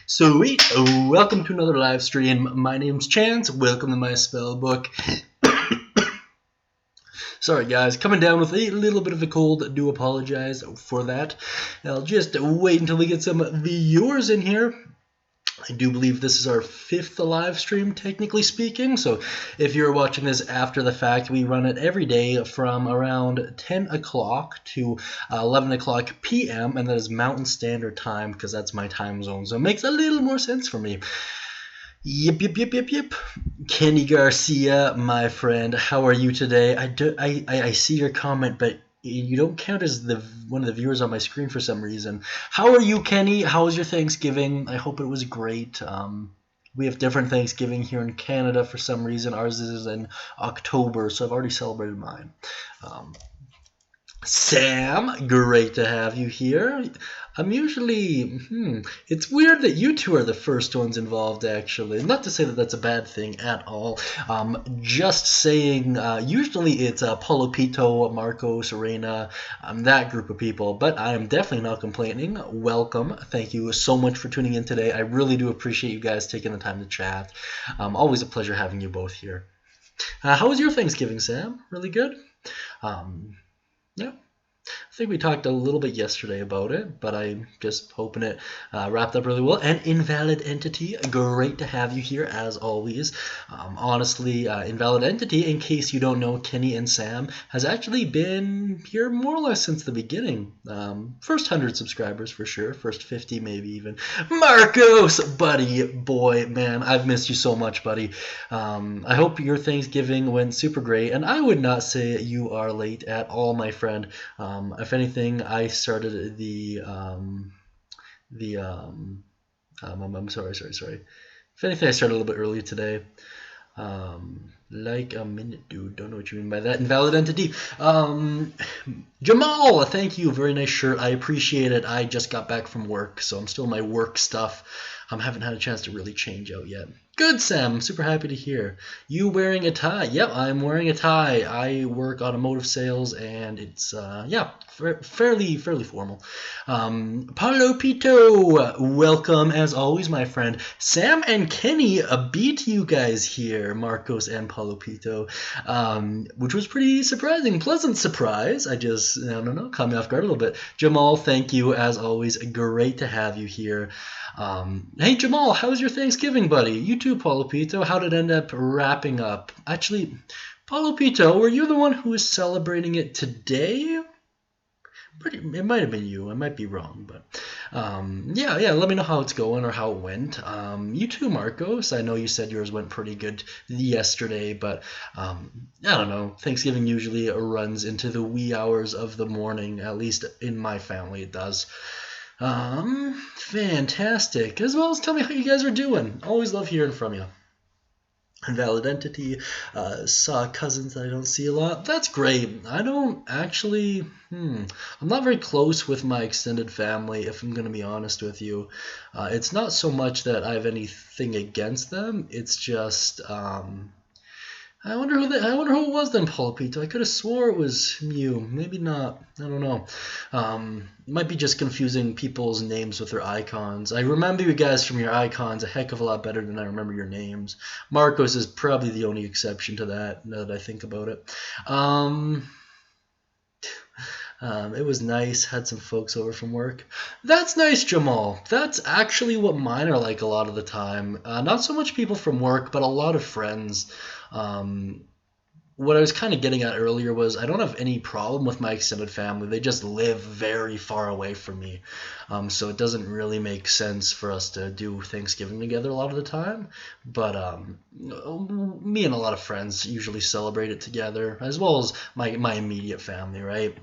Sweet. Welcome to another live stream. My name's Chance. Welcome to my spell book. Sorry, guys. Coming down with a little bit of a cold. Do apologize for that. I'll just wait until we get some viewers in here. I do believe this is our 5th live stream, technically speaking. So if you're watching this after the fact, we run it every day from around 10 o'clock to 11 o'clock p.m. And that is Mountain Standard Time because that's my time zone. So it makes a little more sense for me. Yep. Kenny Garcia, my friend, how are you today? I see your comment, but you don't count as one of the viewers on my screen for some reason. How are you, Kenny? How was your Thanksgiving? I hope it was great. We have different Thanksgiving here in Canada for some reason. Ours is in October, so I've already celebrated mine. Sam, great to have you here. I'm usually, it's weird that you two are the first ones involved, actually. Not to say that that's a bad thing at all. Just saying, usually it's Paulo Pito, Marco, Serena, that group of people, but I am definitely not complaining. Welcome. Thank you so much for tuning in today. I really do appreciate you guys taking the time to chat. Always a pleasure having you both here. How was your Thanksgiving, Sam? Really good? Yeah. I think we talked a little bit yesterday about it, but I'm just hoping it wrapped up really well. And Invalid Entity, great to have you here as always. Honestly, Invalid Entity, in case you don't know, Kenny and Sam has actually been here more or less since the beginning. First 100 subscribers for sure, first 50 maybe even. Marcos, buddy, boy, man, I've missed you so much, buddy. I hope your Thanksgiving went super great, and I would not say you are late at all, my friend. If anything, I started I'm sorry. If anything, I started a little bit early today. Like a minute, dude. Don't know what you mean by that. Invalid Entity. Jamal, thank you. Very nice shirt. I appreciate it. I just got back from work, so I'm still in my work stuff. I haven't had a chance to really change out yet. Good, Sam. I'm super happy to hear. You wearing a tie? Yep, I'm wearing a tie. I work automotive sales, and it's fairly formal. Paulo Pito, welcome as always, my friend. Sam and Kenny beat you guys here, Marcos and Paulo Pito, which was pretty surprising. Pleasant surprise. I don't know, caught me off guard a little bit. Jamal, thank you as always. Great to have you here. Hey Jamal, how was your Thanksgiving, buddy? You too, Paulo Pito. How did it end up wrapping up? Actually, Paulo Pito, were you the one who was celebrating it today? It might have been you. I might be wrong, but yeah. Let me know how it's going or how it went. You too, Marcos. I know you said yours went pretty good yesterday, but I don't know. Thanksgiving usually runs into the wee hours of the morning. At least in my family, it does. Fantastic. As well as tell me how you guys are doing. Always love hearing from you. Invalid Entity, saw cousins that I don't see a lot. That's great. I don't actually, I'm not very close with my extended family, if I'm going to be honest with you. It's not so much that I have anything against them. It's just, I wonder who it was then, Paulo Pito. I could have swore it was you. Maybe not. I don't know. It might be just confusing people's names with their icons. I remember you guys from your icons a heck of a lot better than I remember your names. Marcos is probably the only exception to that, now that I think about it. It was nice. Had some folks over from work. That's nice, Jamal. That's actually what mine are like a lot of the time. Not so much people from work, but a lot of friends. What I was kind of getting at earlier was I don't have any problem with my extended family. They just live very far away from me. So it doesn't really make sense for us to do Thanksgiving together a lot of the time. But me and a lot of friends usually celebrate it together, as well as my immediate family, right?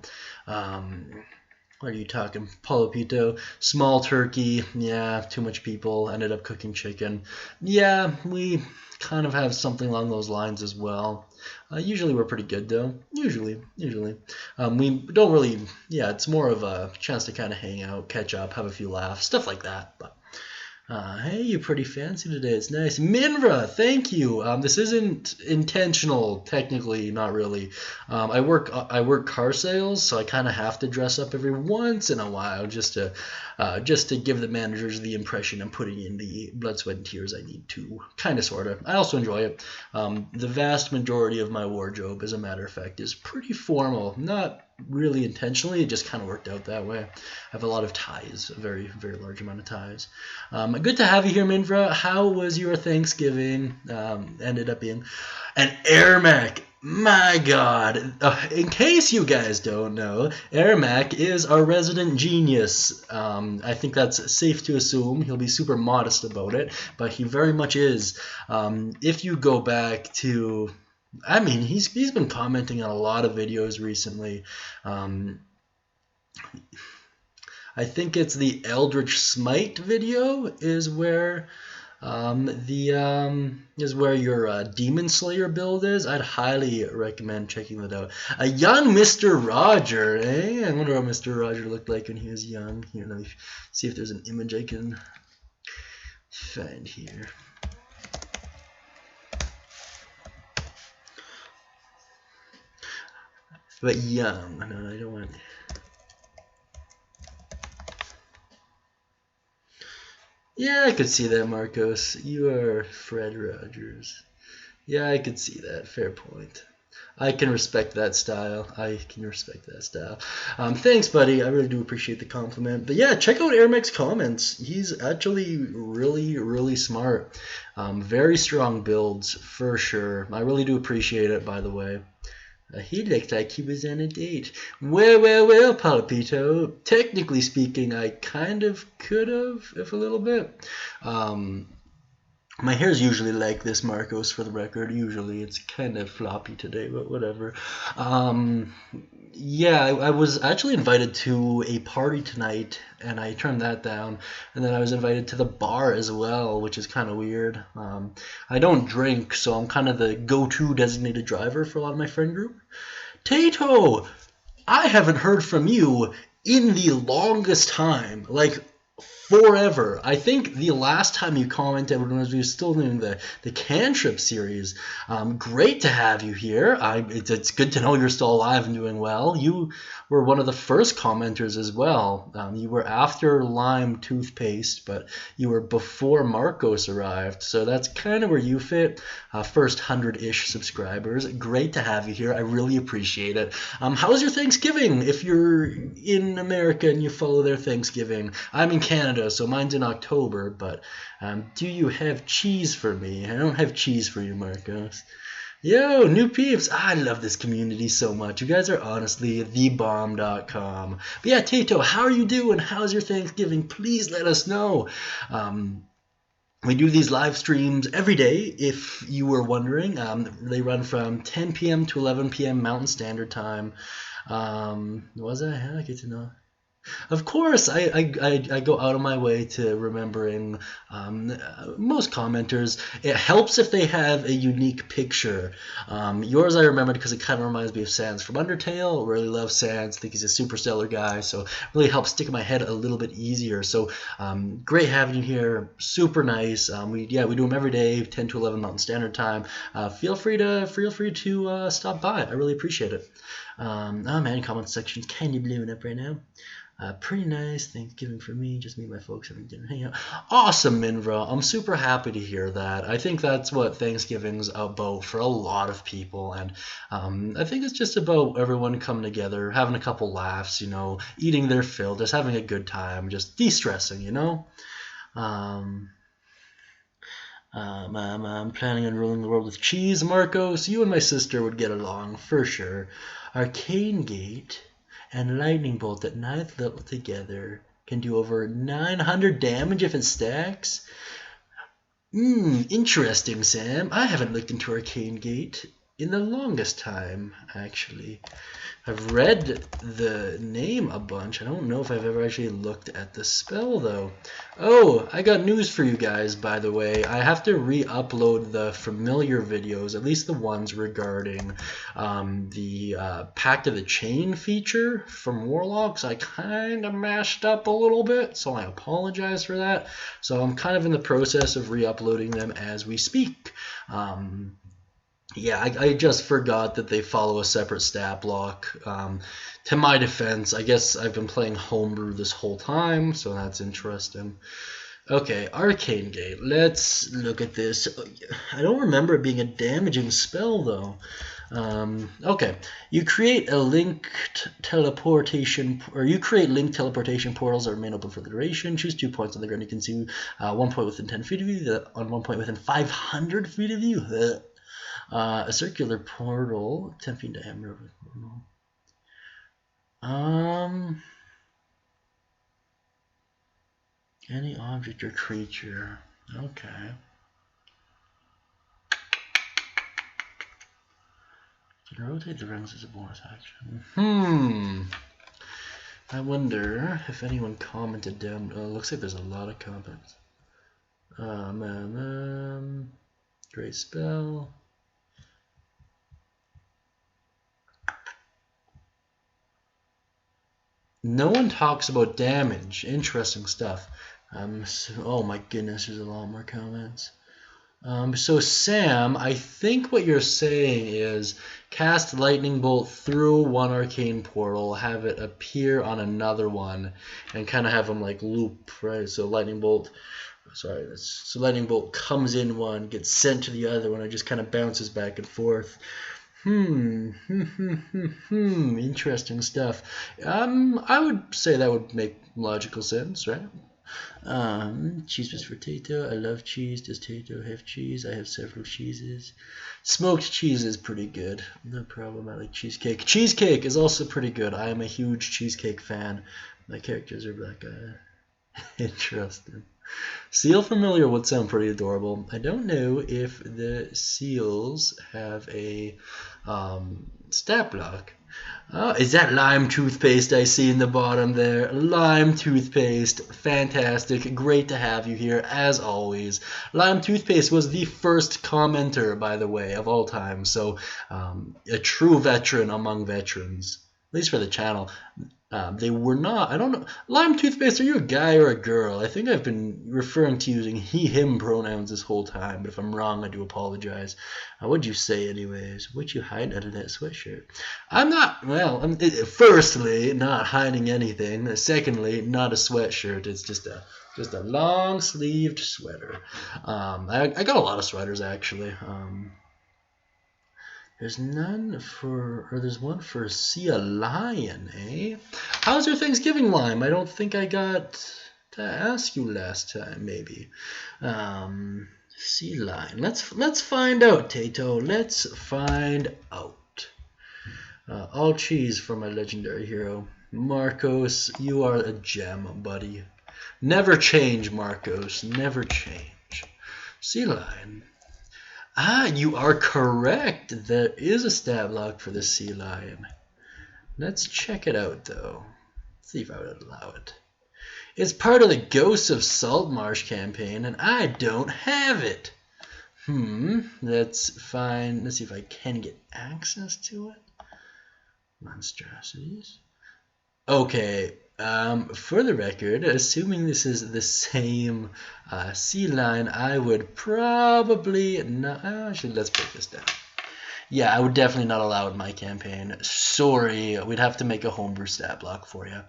What are you talking? Paulo Pito, small turkey. Yeah, too much people. Ended up cooking chicken. Yeah, we kind of have something along those lines as well. Usually we're pretty good though. Usually. We don't really. Yeah, it's more of a chance to kind of hang out, catch up, have a few laughs, stuff like that. But Hey, you're pretty fancy today. It's nice. Minra, thank you. This isn't intentional, technically, not really. I work car sales, so I kind of have to dress up every once in a while just to give the managers the impression I'm putting in the blood, sweat, and tears I need to. Kind of, sort of. I also enjoy it. The vast majority of my wardrobe, as a matter of fact, is pretty formal. Not really intentionally, it just kind of worked out that way. I have a lot of ties, a very, very large amount of ties. Good to have you here, Minvra. How was your Thanksgiving? Ended up being an Airmac. My God. In case you guys don't know, Airmac is our resident genius. I think that's safe to assume. He'll be super modest about it, but he very much is. If you go back to, I mean, he's been commenting on a lot of videos recently. I think it's the Eldritch Smite video is where your Demon Slayer build is. I'd highly recommend checking that out. A young Mr. Roger, eh? I wonder how Mr. Roger looked like when he was young. Here, let me see if there's an image I can find here. But young. No, I don't want. Yeah, I could see that, Marcos. You are Fred Rogers. Yeah, I could see that. Fair point. I can respect that style. Thanks, buddy. I really do appreciate the compliment. But yeah, check out Airmac's comments. He's actually really, really smart. Very strong builds, for sure. I really do appreciate it, by the way. He looked like he was on a date. Well, Palpito. Technically speaking, I kind of could have, if a little bit. My hair's usually like this, Marcos, for the record. Usually it's kind of floppy today, but whatever. Yeah, I was actually invited to a party tonight, and I turned that down. And then I was invited to the bar as well, which is kind of weird. I don't drink, so I'm kind of the go-to designated driver for a lot of my friend group. Tato, I haven't heard from you in the longest time. Like, forever. I think the last time you commented was we were still doing the Cantrip series. Great to have you here. It's good to know you're still alive and doing well. You were one of the first commenters as well. You were after Lime Toothpaste, but you were before Marcos arrived, so that's kind of where you fit. First 100-ish subscribers. Great to have you here. I really appreciate it. How's your Thanksgiving? If you're in America and you follow their Thanksgiving, I'm in Canada, so mine's in October, but do you have cheese for me? I don't have cheese for you, Marcos. Yo, new peeps. I love this community so much. You guys are honestly thebomb.com. But yeah, Tato, how are you doing? How's your Thanksgiving? Please let us know. We do these live streams every day, if you were wondering. They run from 10 p.m. to 11 p.m. Mountain Standard Time. Was I? I get to know. Of course, I go out of my way to remembering most commenters. It helps if they have a unique picture. Yours I remembered because it kind of reminds me of Sans from Undertale. Really love Sans. Think he's a super stellar guy, so it really helps stick in my head a little bit easier. So great having you here. Super nice. We do them every day, 10 to 11 Mountain Standard Time. Feel free to stop by. I really appreciate it. Oh man, comment section kind of blowing up right now. Pretty nice Thanksgiving for me. Just me and my folks having dinner, hang out. Awesome, Minvra. I'm super happy to hear that. I think that's what Thanksgiving's about for a lot of people, and I think it's just about everyone coming together, having a couple laughs, eating their fill, just having a good time, just de-stressing, I'm planning on ruling the world with cheese, Marcos. You and my sister would get along for sure. Arcane Gate and Lightning Bolt at 9th level together can do over 900 damage if it stacks. Interesting, Sam. I haven't looked into Arcane Gate in the longest time, actually. I've read the name a bunch. I don't know if I've ever actually looked at the spell, though. Oh, I got news for you guys, by the way. I have to re-upload the familiar videos, at least the ones regarding the Pact of the Chain feature from Warlocks. I kind of mashed up a little bit, so I apologize for that. So I'm kind of in the process of re-uploading them as we speak. Yeah, I just forgot that they follow a separate stat block. To my defense, I guess I've been playing homebrew this whole time, so that's interesting. Okay, Arcane Gate. Let's look at this. I don't remember it being a damaging spell, though. Okay, you create a linked teleportation, or you create linked teleportation portals that remain open for the duration. Choose 2 points on the ground. You can see 1 point within 10 feet of you, on 1 point within 500 feet of you. A circular portal, 10 feet diameter. Any object or creature. Okay. Can rotate the rings as a bonus action. I wonder if anyone commented down. Looks like there's a lot of comments. Great spell. No one talks about damage. Interesting stuff. Oh my goodness, there's a lot more comments. So Sam, I think what you're saying is cast lightning bolt through one arcane portal, have it appear on another one, and kind of have them like loop, right? So lightning bolt. So lightning bolt comes in one, gets sent to the other one, and just kind of bounces back and forth. Interesting stuff. I would say that would make logical sense, right? Cheese was for Tato. I love cheese. Does Tato have cheese? I have several cheeses. Smoked cheese is pretty good. No problem. I like cheesecake. Cheesecake is also pretty good. I am a huge cheesecake fan. My characters are black. Interesting. Seal familiar would sound pretty adorable. I don't know if the seals have a stat block. Is that lime toothpaste I see in the bottom there? Lime toothpaste. Fantastic. Great to have you here, as always. Lime toothpaste was the first commenter, by the way, of all time. So a true veteran among veterans, at least for the channel. They were not, I don't know, Lime toothpaste, are you a guy or a girl? I think I've been referring to using he, him pronouns this whole time, but if I'm wrong, I do apologize. What'd you say anyways? What'd you hide under that sweatshirt? I'm not, well, firstly, not hiding anything. Secondly, not a sweatshirt. It's just a long-sleeved sweater. I got a lot of sweaters, actually. There's none for, or there's one for Sea Lion, eh? How's your Thanksgiving, Lime? I don't think I got to ask you last time, maybe. Sea Lion. Let's find out, Tato. Let's find out. All cheese for my legendary hero. Marcos, you are a gem, buddy. Never change, Marcos. Never change. Sea Lion. You are correct. There is a stat block for the Sea Lion. Let's check it out, though. See if I would allow it. It's part of the Ghosts of Saltmarsh campaign, and I don't have it. Let's find. Let's see if I can get access to it. Monstrosities. Okay. For the record, assuming this is the same sea line, I would probably not. Actually, let's break this down. Yeah, I would definitely not allow it in my campaign. Sorry, we'd have to make a homebrew stat block for you.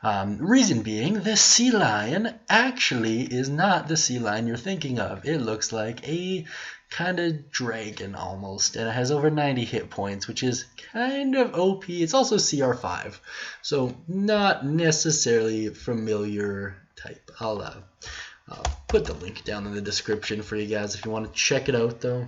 Reason being, the sea lion actually is not the sea lion you're thinking of. It looks like a kind of dragon almost, and it has over 90 hit points, which is kind of OP. It's also CR5, so not necessarily familiar type. I'll put the link down in the description for you guys if you want to check it out, though.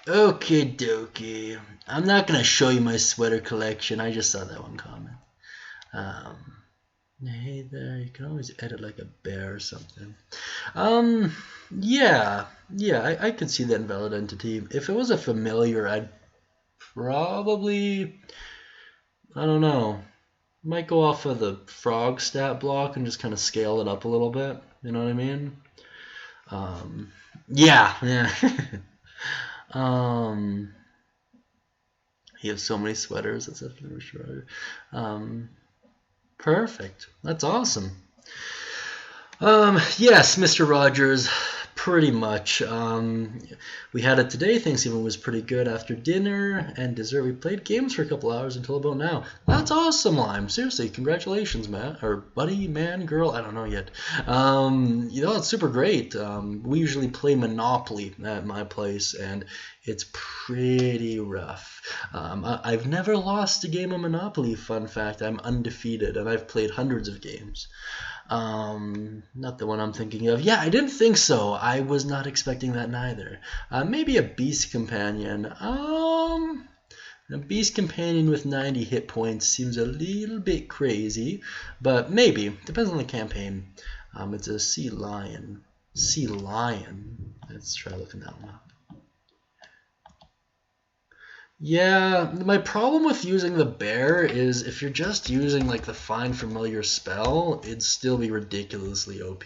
Okay, dokie. I'm not gonna show you my sweater collection. I just saw that one comment. Hey there, you can always edit like a bear or something. Yeah, I could see that invalid entity. If it was a familiar, I'd probably, I don't know, might go off of the frog stat block and just kind of scale it up a little bit. You know what I mean? Um, yeah. um, he has so many sweaters. That's definitely sure. Perfect. That's awesome. Yes, Mr. Rogers, pretty much. We had it today. Thanksgiving was pretty good after dinner and dessert. We played games for a couple hours until about now. That's awesome, Lime. Seriously, congratulations, man. Or buddy, man, girl, I don't know yet. It's super great. We usually play Monopoly at my place, and it's pretty rough. I've never lost a game of Monopoly, fun fact. I'm undefeated, and I've played hundreds of games. Not the one I'm thinking of. Yeah, I didn't think so. I was not expecting that neither. Maybe a beast companion. A beast companion with 90 hit points seems a little bit crazy, but maybe. Depends on the campaign. It's a sea lion. Sea lion. Let's try looking that one up. Yeah, my problem with using the bear is if you're just using like the find familiar spell, it'd still be ridiculously OP.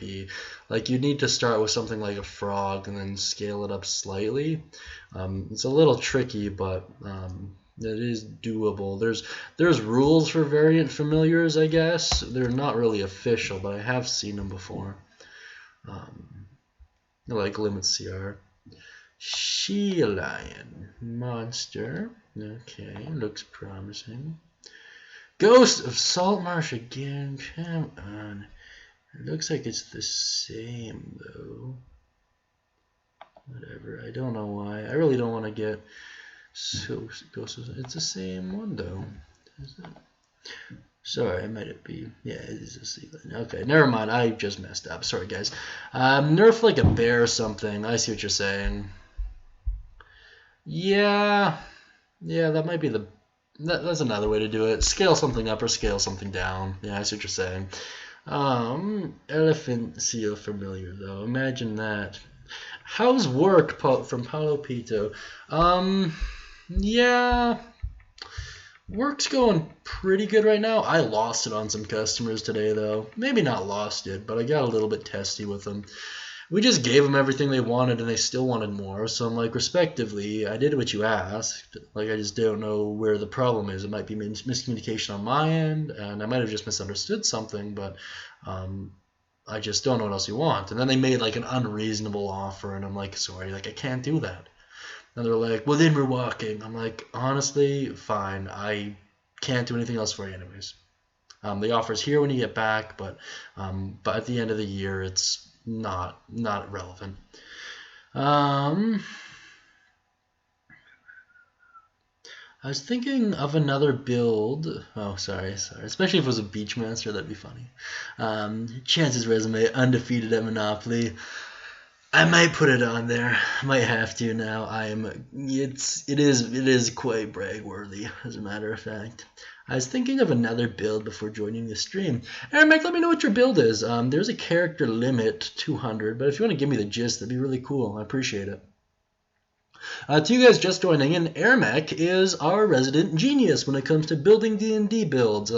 Like you need to start with something like a frog and then scale it up slightly. It's a little tricky, but it is doable. There's rules for variant familiars, I guess. They're not really official, but I have seen them before. Like limit CR. She lion monster. Okay, looks promising. Ghost of Saltmarsh again. Come on. It looks like it's the same though. Whatever. I don't know why. I really don't want to get so Ghost of. It's the same one though. Is it? Sorry, it might be. Yeah, it is a sea lion. Okay, never mind. I just messed up. Sorry, guys. Nerf like a bear or something. I see what you're saying. Yeah, that might be that's another way to do it. Scale something up or scale something down. Yeah, I see what you're saying. Elephant seal familiar though. Imagine that. How's work from Paulo Pito? Yeah, work's going pretty good right now. I lost it on some customers today though. Maybe not lost it, but I got a little bit testy with them. We just gave them everything they wanted and they still wanted more. So I'm like, respectively, I did what you asked. Like, I just don't know where the problem is. It might be miscommunication on my end, and I might have just misunderstood something, but I just don't know what else you want. And then they made like an unreasonable offer, and I'm like, sorry, like I can't do that. And they're like, well, then we're walking. I'm like, honestly, fine. I can't do anything else for you anyways. The offer's here when you get back, but at the end of the year, it's not relevant. I was thinking of another build. Oh, sorry. Especially if it was a Beachmaster, that'd be funny. Chance's resume, undefeated at Monopoly. I might put it on there. I might have to now. It is quite brag worthy, as a matter of fact. I was thinking of another build before joining the stream. Aaron, Mike, let me know what your build is. There's a character limit, 200, but if you want to give me the gist, that'd be really cool. I appreciate it. To you guys just joining in, Ermac is our resident genius when it comes to building D&D builds.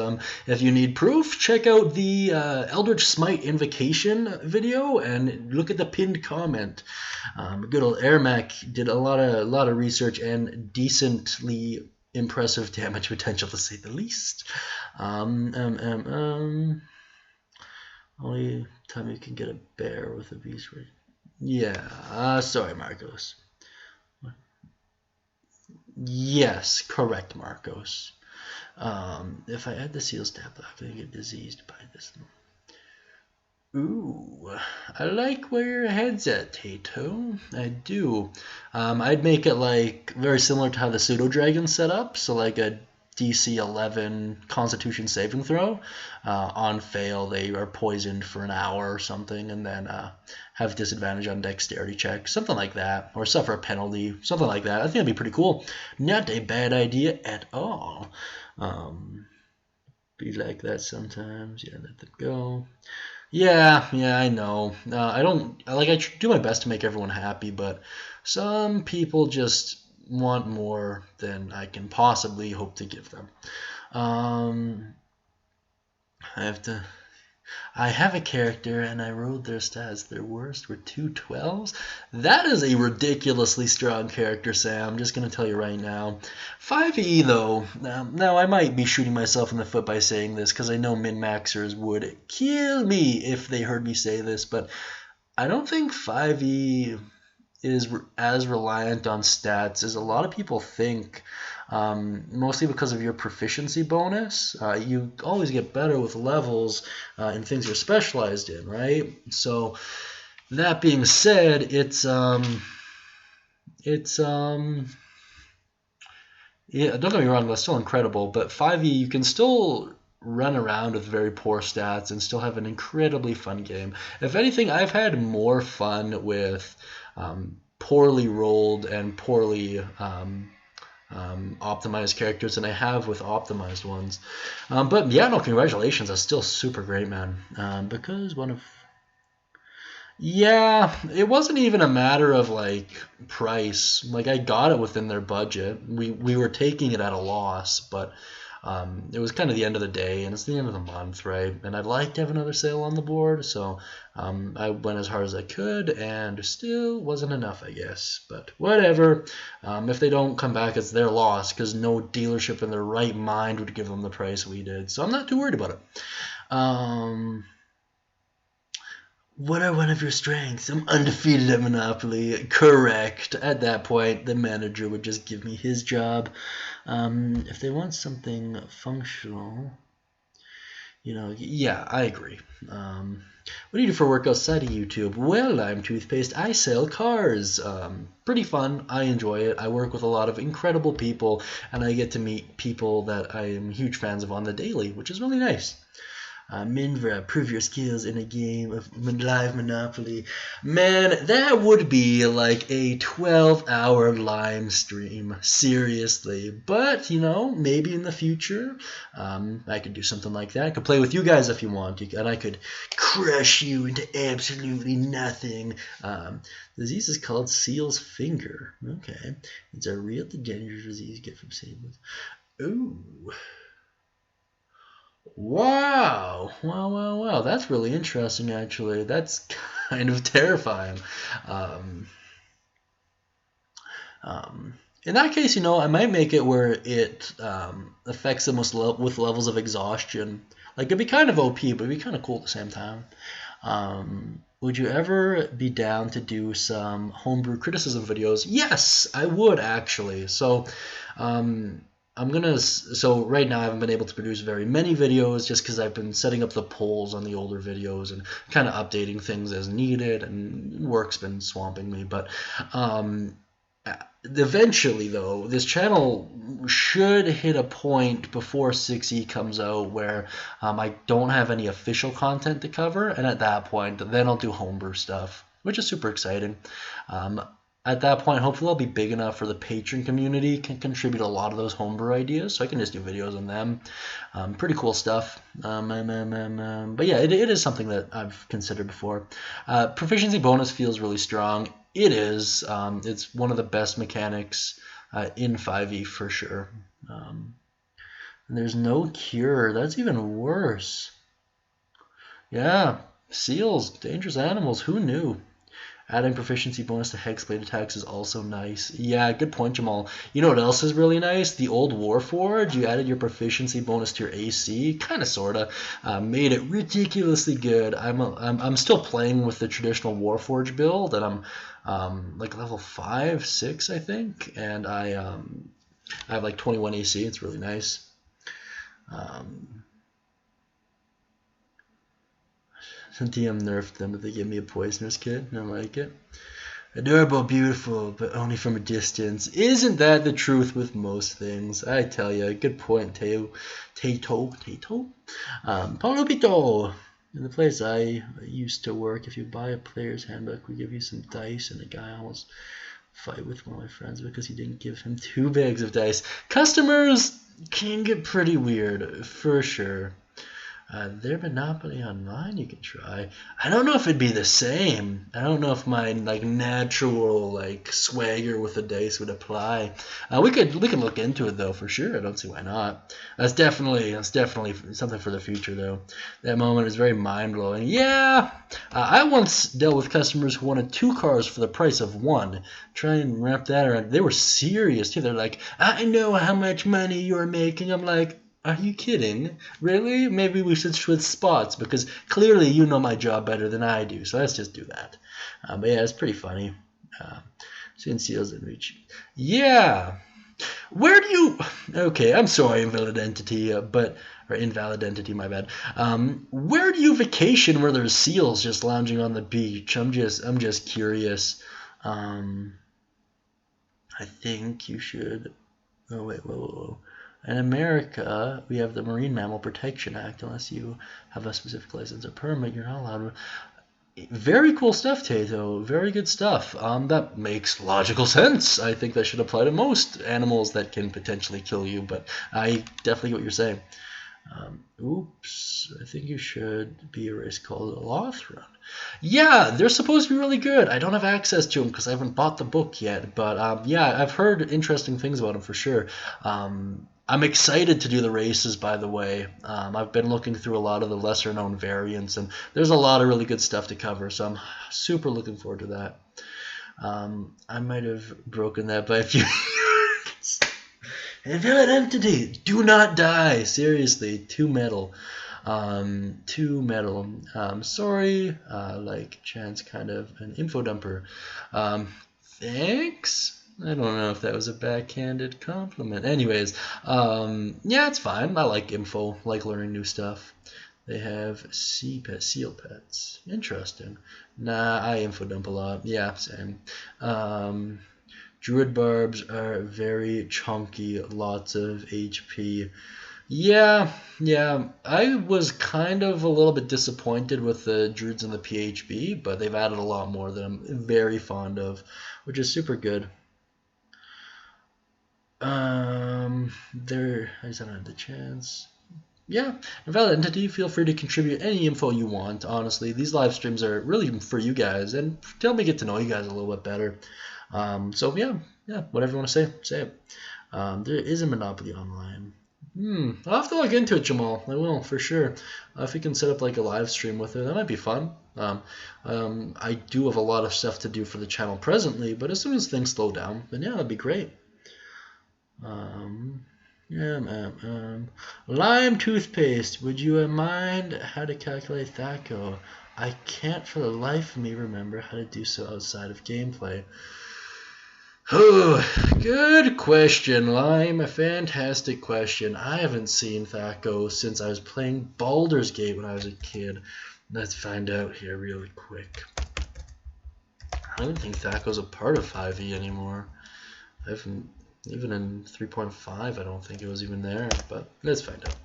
If you need proof, check out the Eldritch Smite Invocation video and look at the pinned comment. Good old Ermac did a lot of research and decently impressive damage potential, to say the least. Only time you can get a bear with a beast rate. Yeah, sorry, Marcos. Yes, correct, Marcos. If I add the seal stat block, I get diseased by this. Ooh, I like where your head's at, Tato. I do. I'd make it like very similar to how the pseudo dragon's set up, so like a DC 11 Constitution saving throw. On fail, they are poisoned for an hour or something, and then have disadvantage on dexterity checks, something like that, or suffer a penalty, something like that. I think that'd be pretty cool. Not a bad idea at all. be like that sometimes. Yeah, let them go. Yeah, I know. I don't like. Do my best to make everyone happy, but some people just want more than I can possibly hope to give them. Um, I have to. I have a character and I wrote their stats. Their worst were 2 12s. That is a ridiculously strong character, Sam. I'm just going to tell you right now. 5e, though. Now, I might be shooting myself in the foot by saying this because I know min-maxers would kill me if they heard me say this, but I don't think 5e is as reliant on stats as a lot of people think. Mostly because of your proficiency bonus. You always get better with levels in things you're specialized in, right? So that being said, yeah, don't get me wrong, that's still incredible, but 5e you can still run around with very poor stats and still have an incredibly fun game. If anything, I've had more fun with poorly rolled and poorly optimized characters than I have with optimized ones. But yeah, no, congratulations. That's still super great, man. Because one of yeah, it wasn't even a matter of like price. Like I got it within their budget. We were taking it at a loss, but it was kind of the end of the day, and it's the end of the month, right? And I'd like to have another sale on the board, so I went as hard as I could, and still wasn't enough, I guess. But whatever. If they don't come back, it's their loss, because no dealership in their right mind would give them the price we did. So I'm not too worried about it. What are one of your strengths? I'm undefeated at Monopoly. Correct. At that point, the manager would just give me his job. If they want something functional, yeah, I agree. What do you do for work outside of YouTube? Well, I'm Toothpaste. I sell cars. Pretty fun. I enjoy it. I work with a lot of incredible people, and I get to meet people that I am huge fans of on the daily, which is really nice. Minvra, prove your skills in a game of live Monopoly. Man, that would be like a 12-hour live stream. Seriously. But, maybe in the future, I could do something like that. I could play with you guys if you want. And I could crush you into absolutely nothing. The disease is called Seal's Finger. Okay. It's a real dangerous disease you get from sables. Ooh. Wow. Wow. That's really interesting, actually. That's kind of terrifying. In that case, I might make it where it affects them with levels of exhaustion. Like, it'd be kind of OP, but it'd be kind of cool at the same time. Would you ever be down to do some homebrew criticism videos? Yes, I would, actually. So, so right now I haven't been able to produce very many videos just because I've been setting up the polls on the older videos and kind of updating things as needed, and work's been swamping me. But eventually, though, this channel should hit a point before 6e comes out where I don't have any official content to cover, and at that point, then I'll do homebrew stuff, which is super exciting. At that point, hopefully I'll be big enough for the patron community can contribute a lot of those homebrew ideas, so I can just do videos on them. Pretty cool stuff. But yeah, it is something that I've considered before. Proficiency bonus feels really strong. It is. It's one of the best mechanics in 5e for sure. And there's no cure. That's even worse. Yeah, seals, dangerous animals. Who knew? Adding proficiency bonus to Hexblade attacks is also nice. Yeah, good point, Jamal. You know what else is really nice? The old Warforged, you added your proficiency bonus to your AC, kind of, sort of, made it ridiculously good. I'm still playing with the traditional Warforged build, and I'm like level 5, 6, I think, and I have like 21 AC. It's really nice. DM nerfed them, but they gave me a poisonous kit. I like it. Adorable, beautiful, but only from a distance. Isn't that the truth with most things? I tell you, good point, Tato. Paulo Pito. In the place I used to work, if you buy a player's handbook, we give you some dice, and a guy almost fight with one of my friends because he didn't give him 2 bags of dice. Customers can get pretty weird, for sure. Their Monopoly Online you can try. I don't know if it'd be the same. I don't know if my like natural like swagger with the dice would apply. We can look into it though for sure. I don't see why not. That's definitely something for the future though. That moment is very mind blowing. Yeah, I once dealt with customers who wanted 2 cars for the price of one. Try and wrap that around. They were serious too. They're like, I know how much money you're making. I'm like, are you kidding? Really? Maybe we should switch spots because clearly you know my job better than I do. So let's just do that. But yeah, it's pretty funny. Seeing seals and reach. Yeah. Where do you? Okay, I'm sorry, invalid entity, or invalid entity. My bad. Where do you vacation where there's seals just lounging on the beach? I'm just curious. I think you should. Oh wait, whoa. In America, we have the Marine Mammal Protection Act. Unless you have a specific license or permit, you're not allowed. Very cool stuff, Tato. Very good stuff. That makes logical sense. I think that should apply to most animals that can potentially kill you, but I definitely get what you're saying. Oops. I think you should be a race called Lothron. Yeah, they're supposed to be really good. I don't have access to them because I haven't bought the book yet, but yeah, I've heard interesting things about them for sure. I'm excited to do the races, by the way. I've been looking through a lot of the lesser-known variants, and there's a lot of really good stuff to cover, so I'm super looking forward to that. I might have broken that by a few years. Invalid entity! Do not die! Seriously, too metal. Too metal. Sorry, like Chan's kind of an info dumper. Thanks? I don't know if that was a backhanded compliment. Anyways, yeah, it's fine. I like info, like learning new stuff. They have seal pets. Interesting. Nah, I info dump a lot. Yeah, same. Druid barbs are very chunky, lots of HP. Yeah, I was kind of a little bit disappointed with the Druids and the PHB, but they've added a lot more that I'm very fond of, which is super good. I just don't have the chance. Yeah, invalid entity, feel free to contribute any info you want. Honestly, these live streams are really for you guys and to help me get to know you guys a little bit better. So yeah, whatever you want to say, say it. There is a Monopoly Online. I'll have to look into it, Jamal. I will, for sure. If we can set up like a live stream with it, that might be fun. I do have a lot of stuff to do for the channel presently, but as soon as things slow down, then yeah, that'd be great. Lime toothpaste. Would you mind how to calculate THAC0? I can't for the life of me remember how to do so outside of gameplay. Oh, good question, Lime. A fantastic question. I haven't seen THAC0 since I was playing Baldur's Gate when I was a kid. Let's find out here really quick. I don't think THAC0's a part of 5e anymore. I haven't... Even in 3.5, I don't think it was even there, but let's find out.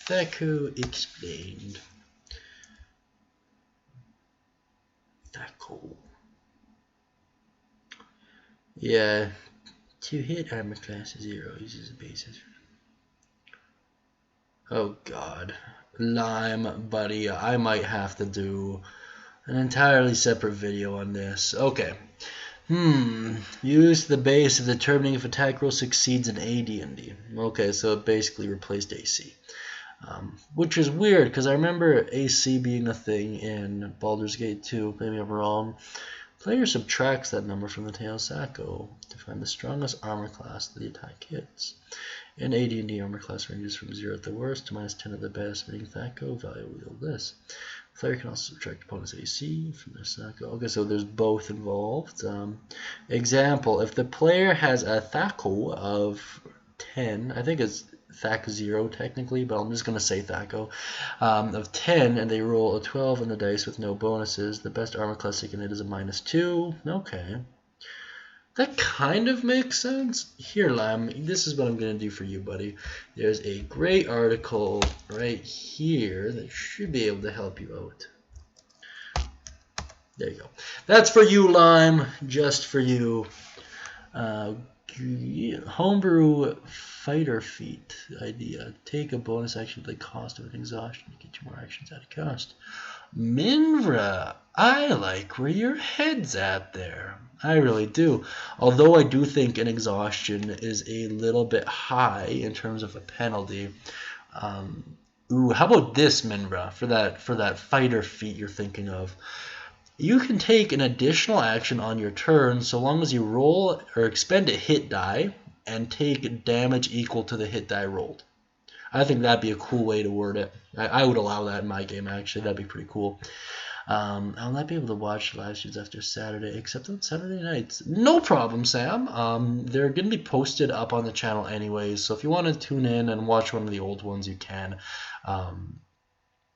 THAC0 explained. THAC0. Yeah, to hit armor class 0 uses the basis. Oh god. Lime, buddy, I might have to do an entirely separate video on this. Okay. Use the base of determining if attack roll succeeds in AD&D. Okay, so it basically replaced AC. Which is weird, because I remember AC being a thing in Baldur's Gate 2. Maybe I'm wrong. Player subtracts that number from the tail THAC0 to find the strongest armor class that the attack hits. In AD&D, armor class ranges from 0 at the worst to -10 at the best, making THAC0 value wield this. Player can also subtract opponent's AC from their THAC0. Okay, so there's both involved. Example, if the player has a THAC0 of 10, I think it's THAC0 technically, but I'm just going to say THAC0, of 10, and they roll a 12 on the dice with no bonuses, the best armor class they can hit is a -2. Okay. That kind of makes sense. Here, Lam, this is what I'm going to do for you, buddy. There's a great article right here that should be able to help you out. There you go. That's for you, Lime. Just for you. Homebrew fighter feat idea. Take a bonus action at the cost of an exhaustion to get you more actions at a cost. Minvra, I like where your head's at there. I really do. Although I do think an exhaustion is a little bit high in terms of a penalty. Ooh, how about this, Minvra, for that fighter feat you're thinking of? You can take an additional action on your turn so long as you roll or expend a hit die and take damage equal to the hit die rolled. I think that'd be a cool way to word it. I would allow that in my game, actually. That'd be pretty cool. I'll not be able to watch live streams after Saturday, except on Saturday nights. No problem, Sam. They're going to be posted up on the channel anyways, so if you want to tune in and watch one of the old ones, you can.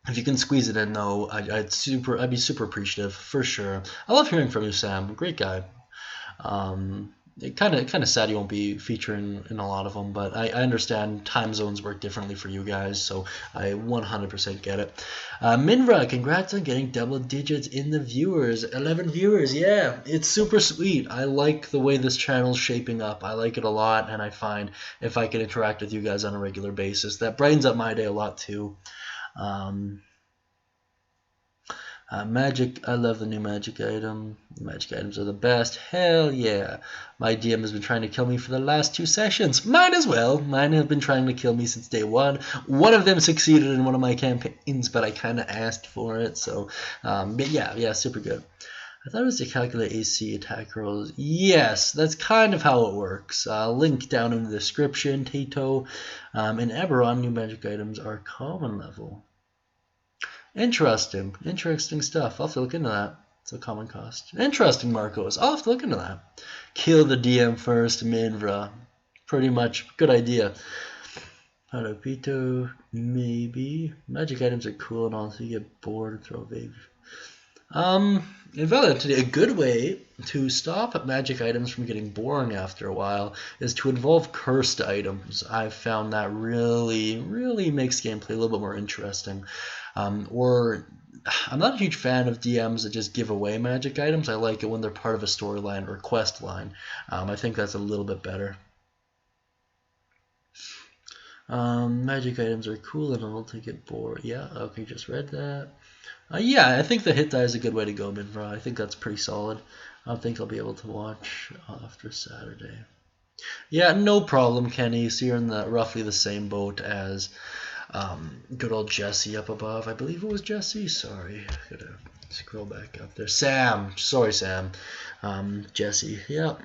If you can squeeze it in, though, I'd be super appreciative, for sure. I love hearing from you, Sam. Great guy. It kind of sad you won't be featuring in a lot of them, but I understand time zones work differently for you guys, so I 100% get it. Minvra, congrats on getting double digits in the viewers. 11 viewers, yeah, it's super sweet. I like the way this channel's shaping up. I like it a lot, and I find if I can interact with you guys on a regular basis, that brightens up my day a lot too. Magic, I love the new magic item. Magic items are the best. Hell yeah. My DM has been trying to kill me for the last 2 sessions. Mine as well. Mine have been trying to kill me since day one. One of them succeeded in one of my campaigns, but I kind of asked for it. So, but yeah, super good. I thought it was to calculate AC attack rolls. Yes, that's kind of how it works. Link down in the description, Tato. In Eberron, new magic items are common level. Interesting stuff. I'll have to look into that. It's a common cost. Interesting, Marcos. I'll have to look into that. Kill the DM first, Minvra. Pretty much. Good idea. Harupiito, maybe. Magic items are cool and all, so you get bored and throw vague. In Valorant today, a good way to stop magic items from getting boring after a while is to involve cursed items. I've found that really makes gameplay a little bit more interesting. Or I'm not a huge fan of DMs that just give away magic items. I like it when they're part of a storyline or quest line. I think that's a little bit better. Magic items are cool and I'll take it bored. Yeah, okay, just read that. Yeah, I think the hit die is a good way to go, Minvra. I think that's pretty solid. I don't think I'll be able to watch after Saturday. Yeah, no problem, Kenny. So you're in roughly the same boat as good old Jesse up above. I believe it was Jesse. Sorry, gotta scroll back up there. Sam. Sorry, Sam. Jesse. Yep.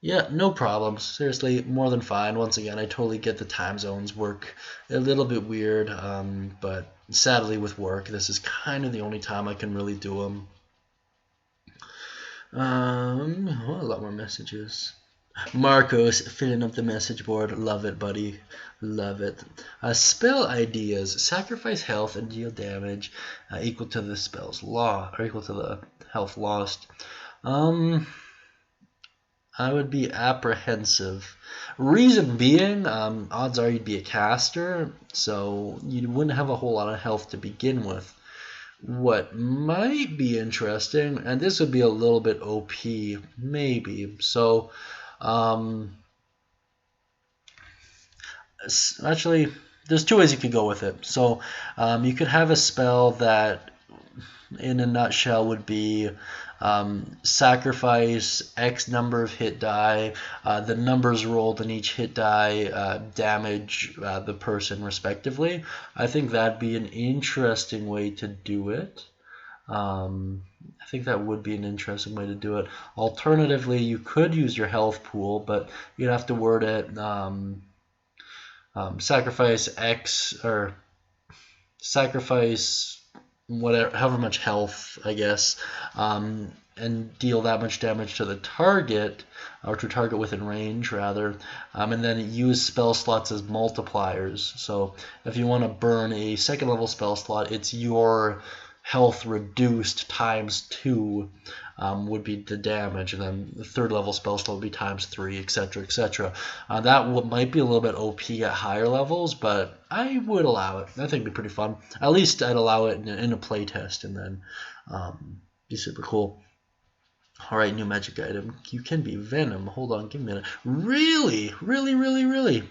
Yeah, no problem. Seriously, more than fine. Once again, I totally get the time zones work a little bit weird, but sadly with work, this is kind of the only time I can really do them. A lot more messages. Marcos filling up the message board. Love it, buddy. Love it. Spell ideas. Sacrifice health and deal damage equal to the spell's or equal to the health lost. I would be apprehensive. Reason being, odds are you'd be a caster, so you wouldn't have a whole lot of health to begin with. What might be interesting, and this would be a little bit OP, maybe. So, actually, there's 2 ways you could go with it. So, you could have a spell that, in a nutshell, would be sacrifice X number of hit die, the numbers rolled in each hit die damage the person respectively. I think that'd be an interesting way to do it. I think that would be an interesting way to do it. Alternatively, you could use your health pool, but you'd have to word it sacrifice X or sacrifice whatever, however much health, I guess, and deal that much damage to the target, or to target within range, rather, and then use spell slots as multipliers. So if you want to burn a 2nd level spell slot, it's your health reduced times 2 would be the damage, and then the 3rd level spell slot would be times 3, etc., etc. That might be a little bit OP at higher levels, but I would allow it. I think it'd be pretty fun. At least I'd allow it in a playtest, and then be super cool. Alright, new magic item. You can be Venom. Hold on, give me a minute. Really? Really, really, really?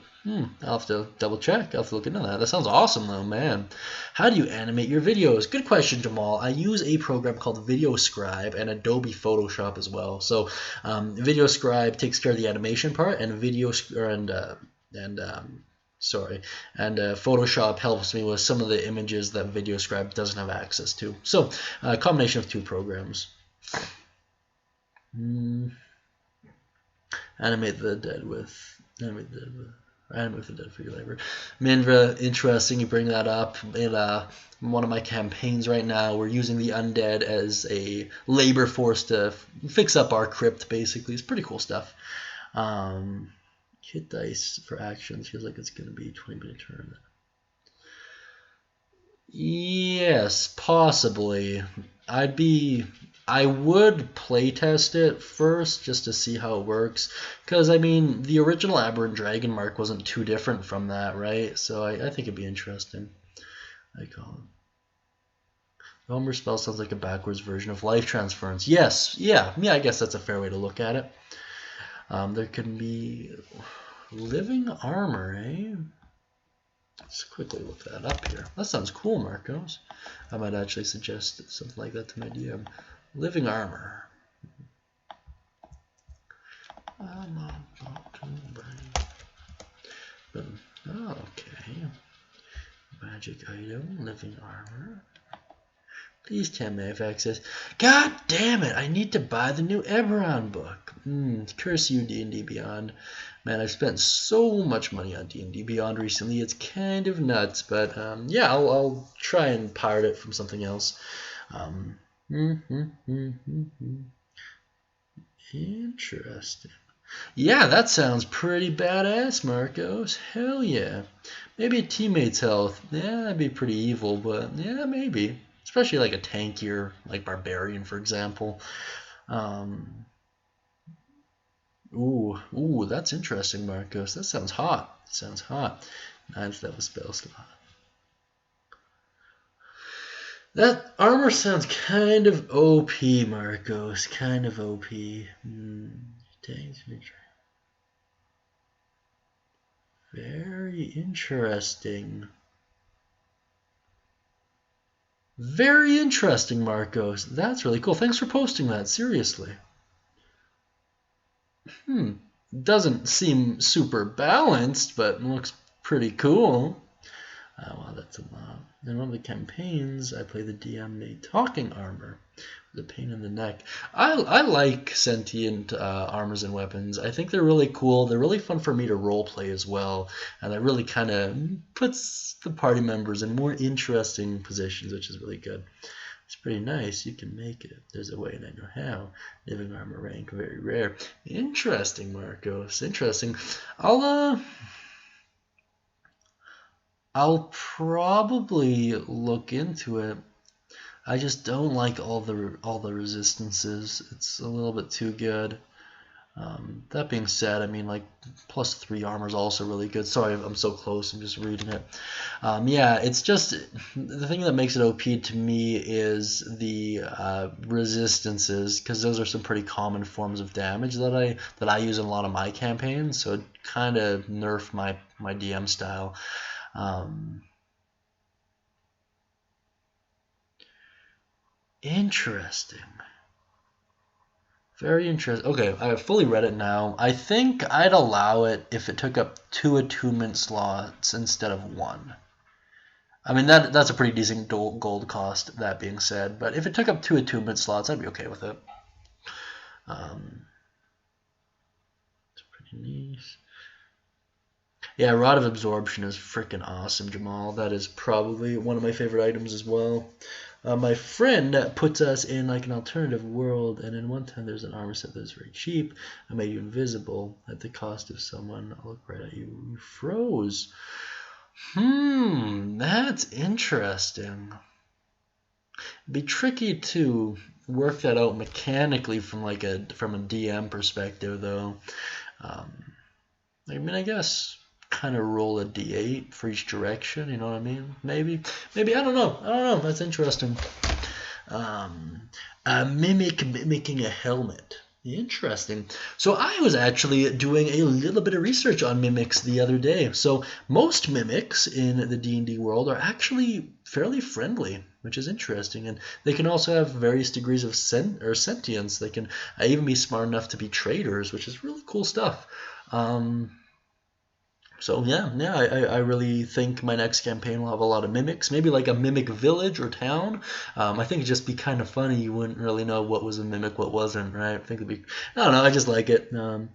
I'll have to double check. I'll have to look into that. That sounds awesome though, man. How do you animate your videos? Good question, Jamal. I use a program called VideoScribe and Adobe Photoshop as well. So VideoScribe takes care of the animation part, and Photoshop helps me with some of the images that VideoScribe doesn't have access to. So a combination of two programs. Animate the dead with for your labor. Mindra, interesting you bring that up. In one of my campaigns right now, we're using the undead as a labor force to fix up our crypt, basically. It's pretty cool stuff. Hit dice for actions. Feels like it's going to be 20-minute turn. Yes, possibly. I would playtest it first just to see how it works, because I mean the original Aberrant Dragon Mark wasn't too different from that, right? So I think it'd be interesting. I call it. Homer spell sounds like a backwards version of life transference. Yes, yeah, I guess that's a fair way to look at it. There can be living armor, eh? Let's quickly look that up here. That sounds cool, Marcos. I might actually suggest something like that to my DM. Living armor. Okay. Magic item, living armor. Please tell me if access. God damn it! I need to buy the new Eberron book. Curse you, D&D Beyond. Man, I've spent so much money on D&D Beyond recently. It's kind of nuts, but yeah, I'll try and pirate it from something else. Interesting. Yeah, that sounds pretty badass, Marcos. Hell yeah. Maybe a teammate's health. Yeah, that'd be pretty evil, but yeah, maybe. Especially like a tankier, like Barbarian, for example. Ooh, that's interesting, Marcos. That sounds hot. Sounds hot. 9th level spell slot. That armor sounds kind of OP, Marcos. Kind of OP. Very interesting. Very interesting, Marcos. That's really cool. Thanks for posting that, seriously. Doesn't seem super balanced, but looks pretty cool. Well, that's a lot. In one of the campaigns, I play the DM made talking armor. The pain in the neck. I like sentient armors and weapons. I think they're really cool. They're really fun for me to roleplay as well. And that really kind of puts the party members in more interesting positions, which is really good. It's pretty nice. You can make it. There's a way, and I know how. Living armor rank, very rare. Interesting, Marcos. Interesting. I'll probably look into it. I just don't like all the resistances. It's a little bit too good. That being said, I mean, like +3 armor is also really good. Sorry, I'm so close. I'm just reading it. Yeah, it's just the thing that makes it OP to me is the resistances, because those are some pretty common forms of damage that I use in a lot of my campaigns. So it kind of nerfed my DM style. Interesting. Very interesting. Okay, I've fully read it now. I think I'd allow it if it took up 2 attunement slots instead of 1. I mean, that's a pretty decent gold cost, that being said. But if it took up 2 attunement slots, I'd be okay with it. It's pretty nice. Yeah, Rod of Absorption is freaking awesome, Jamal. That is probably one of my favorite items as well. My friend puts us in like an alternative world, and in one time there's an armor set that's very cheap. I made you invisible at the cost of someone. I'll look right at you. You froze. That's interesting. It'd be tricky to work that out mechanically from a DM perspective, though. I mean, I guess kind of roll a d8 for each direction, you know what I mean? Maybe I don't know. That's interesting. A mimic mimicking a helmet. Interesting. So I was actually doing a little bit of research on mimics the other day. So most mimics in the D&D world are actually fairly friendly, which is interesting, and they can also have various degrees of sentience. They can even be smart enough to be traders, which is really cool stuff. So yeah, I really think my next campaign will have a lot of mimics. Maybe like a mimic village or town. I think it'd just be kind of funny. You wouldn't really know what was a mimic, what wasn't, right? I think it'd be. I don't know. I just like it. Rod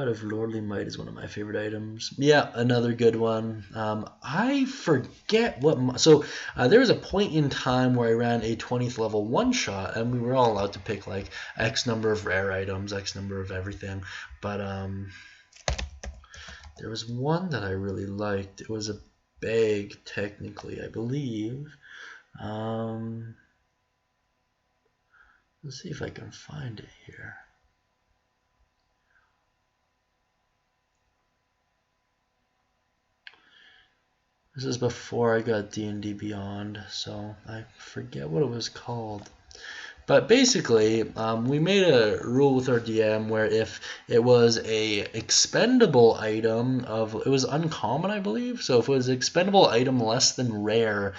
of Lordly Might is one of my favorite items. Yeah, another good one. I forget what. So there was a point in time where I ran a 20th level one shot, and we were all allowed to pick like X number of rare items, X number of everything, but there was one that I really liked. It was a bag, technically, I believe. Let's see if I can find it here. This is before I got D&D Beyond, so I forget what it was called. But basically, we made a rule with our DM where if it was a expendable item it was uncommon, I believe. So if it was an expendable item less than rare,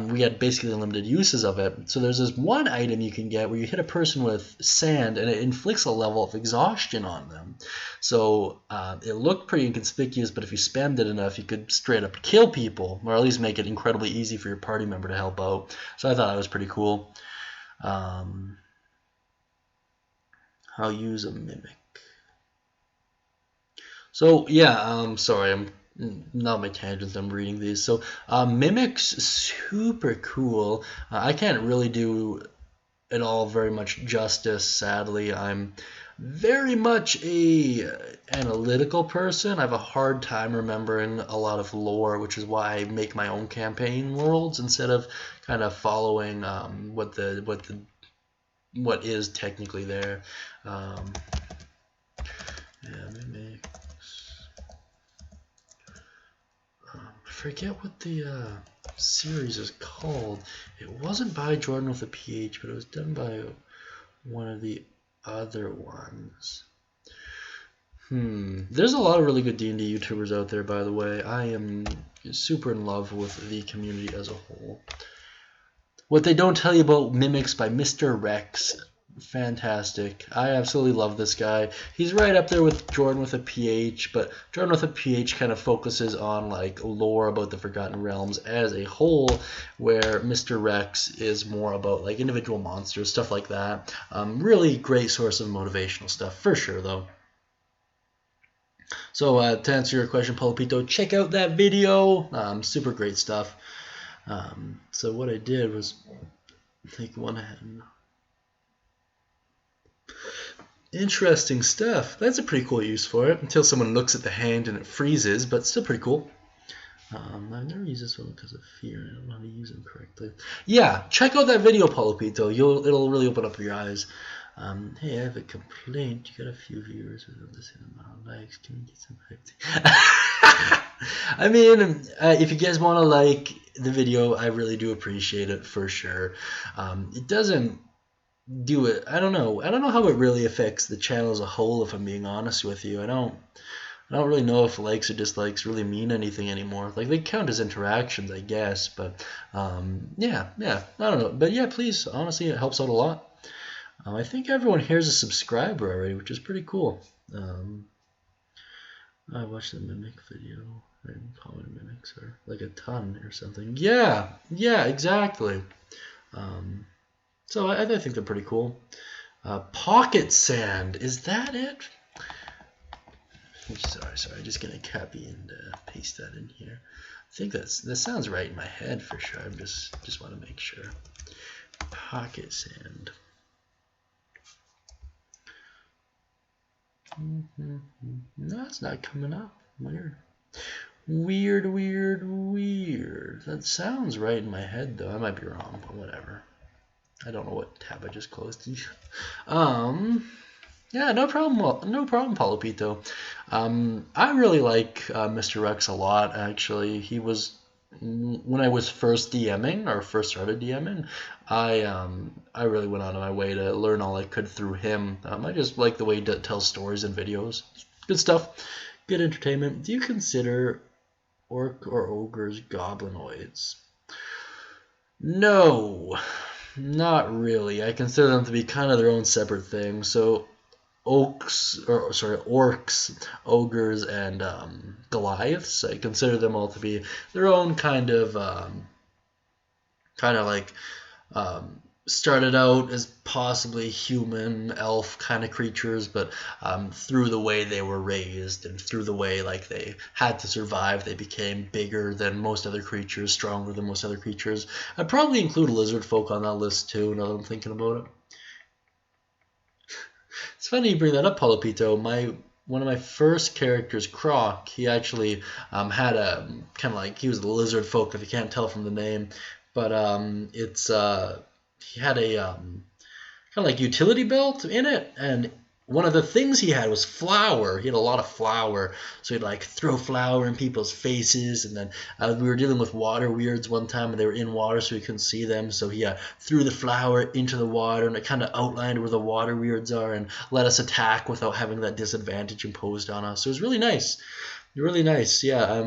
we had basically limited uses of it. So there's this one item you can get where you hit a person with sand and it inflicts a level of exhaustion on them. So it looked pretty inconspicuous, but if you spammed it enough, you could straight up kill people, or at least make it incredibly easy for your party member to help out. So I thought that was pretty cool. How use a mimic. So yeah, sorry, I'm not my tangents. I'm reading these. So mimics, super cool. I can't really do it all very much justice. Sadly, I'm very much a analytical person. I have a hard time remembering a lot of lore, which is why I make my own campaign worlds instead of kind of following what is technically there. Yeah, mimics. I forget what the series is called. It wasn't by Jordan with a PH, but it was done by one of the other ones. There's a lot of really good D&D YouTubers out there, by the way. I am super in love with the community as a whole. What They Don't Tell You About Mimics by Mr. Rex. Fantastic. I absolutely love this guy. He's right up there with Jordan with a PH, but Jordan with a PH kind of focuses on like lore about the Forgotten Realms as a whole, where Mr. Rex is more about like individual monsters, stuff like that. Really great source of motivational stuff, for sure, though. So to answer your question, Polopito, check out that video. Super great stuff. So what I did was take one hand. Interesting stuff. That's a pretty cool use for it, until someone looks at the hand and it freezes, but still pretty cool. I've never used this one because of fear. I don't know how to use them correctly. Yeah, check out that video, Polopito. It'll really open up your eyes. Hey, I have a complaint. You got a few viewers with the same amount of likes. Can you get some hype? I mean, if you guys want to like the video, I really do appreciate it, for sure. It doesn't do it. I don't know how it really affects the channel as a whole, if I'm being honest with you. I don't really know if likes or dislikes really mean anything anymore. Like, they count as interactions, I guess, but yeah, I don't know. But yeah, please, honestly, it helps out a lot. I think everyone here is a subscriber already, which is pretty cool. I watched the Mimic video, and common mimics are like a ton or something. Yeah, exactly. So I think they're pretty cool. Pocket sand, is that it? Sorry, just gonna copy and paste that in here. I think that sounds right in my head for sure. I just want to make sure. Pocket sand. No, it's not coming up. Weird. That sounds right in my head, though. I might be wrong, but whatever. I don't know what tab I just closed. Yeah, no problem, Polopito. I really like Mr. Rex a lot, actually. He was when I was first DMing or first started DMing, I really went out of my way to learn all I could through him. I just like the way he tells stories and videos. Good stuff. Good entertainment. Do you consider orc or ogres goblinoids? No, not really. I consider them to be kind of their own separate thing. So orcs, ogres, and Goliaths. I consider them all to be their own kind of like started out as possibly human elf kind of creatures, but through the way they were raised and through the way like they had to survive, they became bigger than most other creatures, stronger than most other creatures. I'd probably include lizard folk on that list too. Now that I'm thinking about it, it's funny you bring that up, Palopito. One of my first characters, Croc, he actually had a kind of like he was a lizard folk if you can't tell from the name, but it's he had a kind of like utility belt in it, and one of the things he had was flour. He had a lot of flour, so he'd like throw flour in people's faces, and then we were dealing with water weirds one time, and they were in water, so he couldn't see them. So he threw the flour into the water, and it kind of outlined where the water weirds are, and let us attack without having that disadvantage imposed on us. So it was really nice, really nice. Yeah,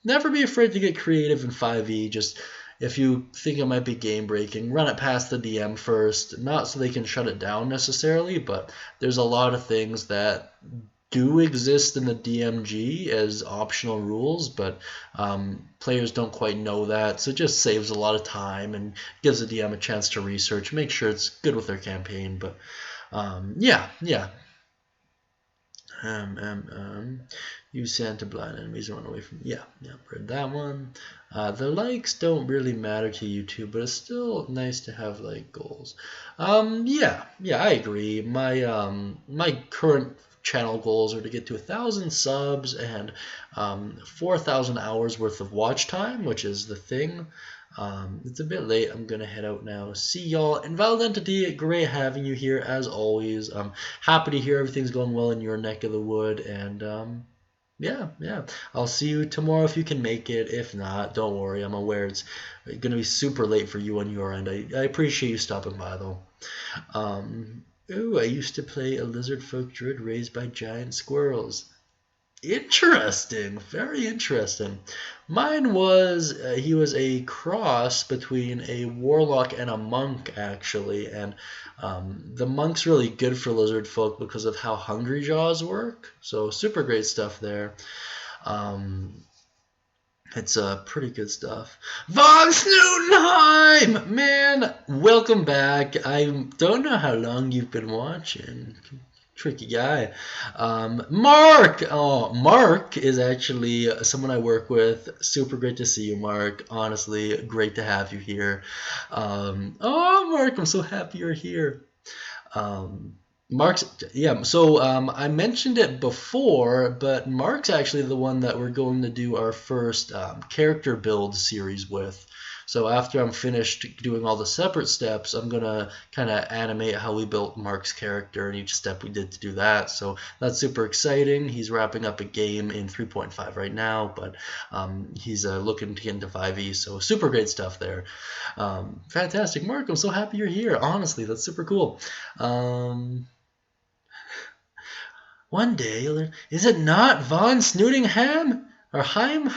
never be afraid to get creative in 5e. Just if you think it might be game breaking, run it past the DM first. Not so they can shut it down necessarily, but there's a lot of things that do exist in the DMG as optional rules, but players don't quite know that. So it just saves a lot of time and gives the DM a chance to research, make sure it's good with their campaign. But yeah. Use sand to blind enemies and run away from. Yeah, read that one. The likes don't really matter to YouTube, but it's still nice to have like goals. Yeah, I agree. My current channel goals are to get to 1,000 subs and 4,000 hours worth of watch time, which is the thing. It's a bit late. I'm gonna head out now. See y'all in Validentity. Great having you here as always. I'm happy to hear everything's going well in your neck of the wood, and yeah. I'll see you tomorrow if you can make it. If not, don't worry. I'm aware it's gonna be super late for you on your end. I appreciate you stopping by though. Ooh, I used to play a lizard folk druid raised by giant squirrels. Interesting, very interesting. Mine was he was a cross between a warlock and a monk actually, and the monk's really good for lizard folk because of how hungry jaws work. So super great stuff there. It's pretty good stuff. Von Snootenheim, man, welcome back. I don't know how long you've been watching. Tricky guy. Mark! Oh, Mark is actually someone I work with. Super great to see you, Mark. Honestly, great to have you here. Oh, Mark, I'm so happy you're here. Mark's, yeah, so I mentioned it before, but Mark's actually the one that we're going to do our first character build series with. So after I'm finished doing all the separate steps, I'm going to kind of animate how we built Mark's character and each step we did to do that. So that's super exciting. He's wrapping up a game in 3.5 right now, but he's looking to get into 5e, so super great stuff there. Fantastic. Mark, I'm so happy you're here. Honestly, that's super cool. One day you'll learn. Is it not Von Snootingham? Or Ham?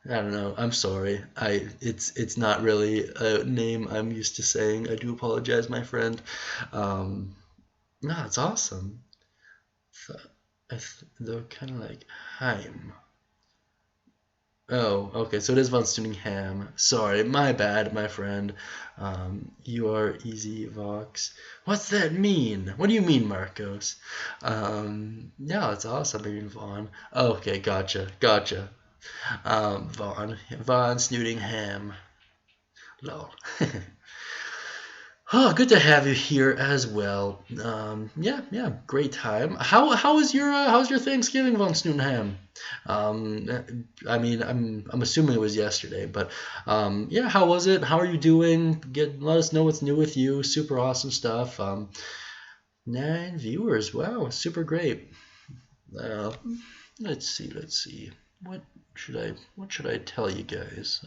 I don't know. I'm sorry. It's not really a name I'm used to saying. I do apologize, my friend. No, it's awesome. They're kind of like Heim. Oh, okay. So it is Von Snootingham. Sorry, my bad, my friend. You are easy, Vox. What's that mean? What do you mean, Marcos? Yeah, it's awesome being Vaughn. Okay, gotcha. Von Snootingham. Lol. Oh, good to have you here as well. Yeah, great time. How's your Thanksgiving, Von Snootingham? I mean, I'm assuming it was yesterday, but yeah, how was it? How are you doing? Let us know what's new with you. Super awesome stuff. 9 viewers. Wow, super great. Let's see. what should I tell you guys?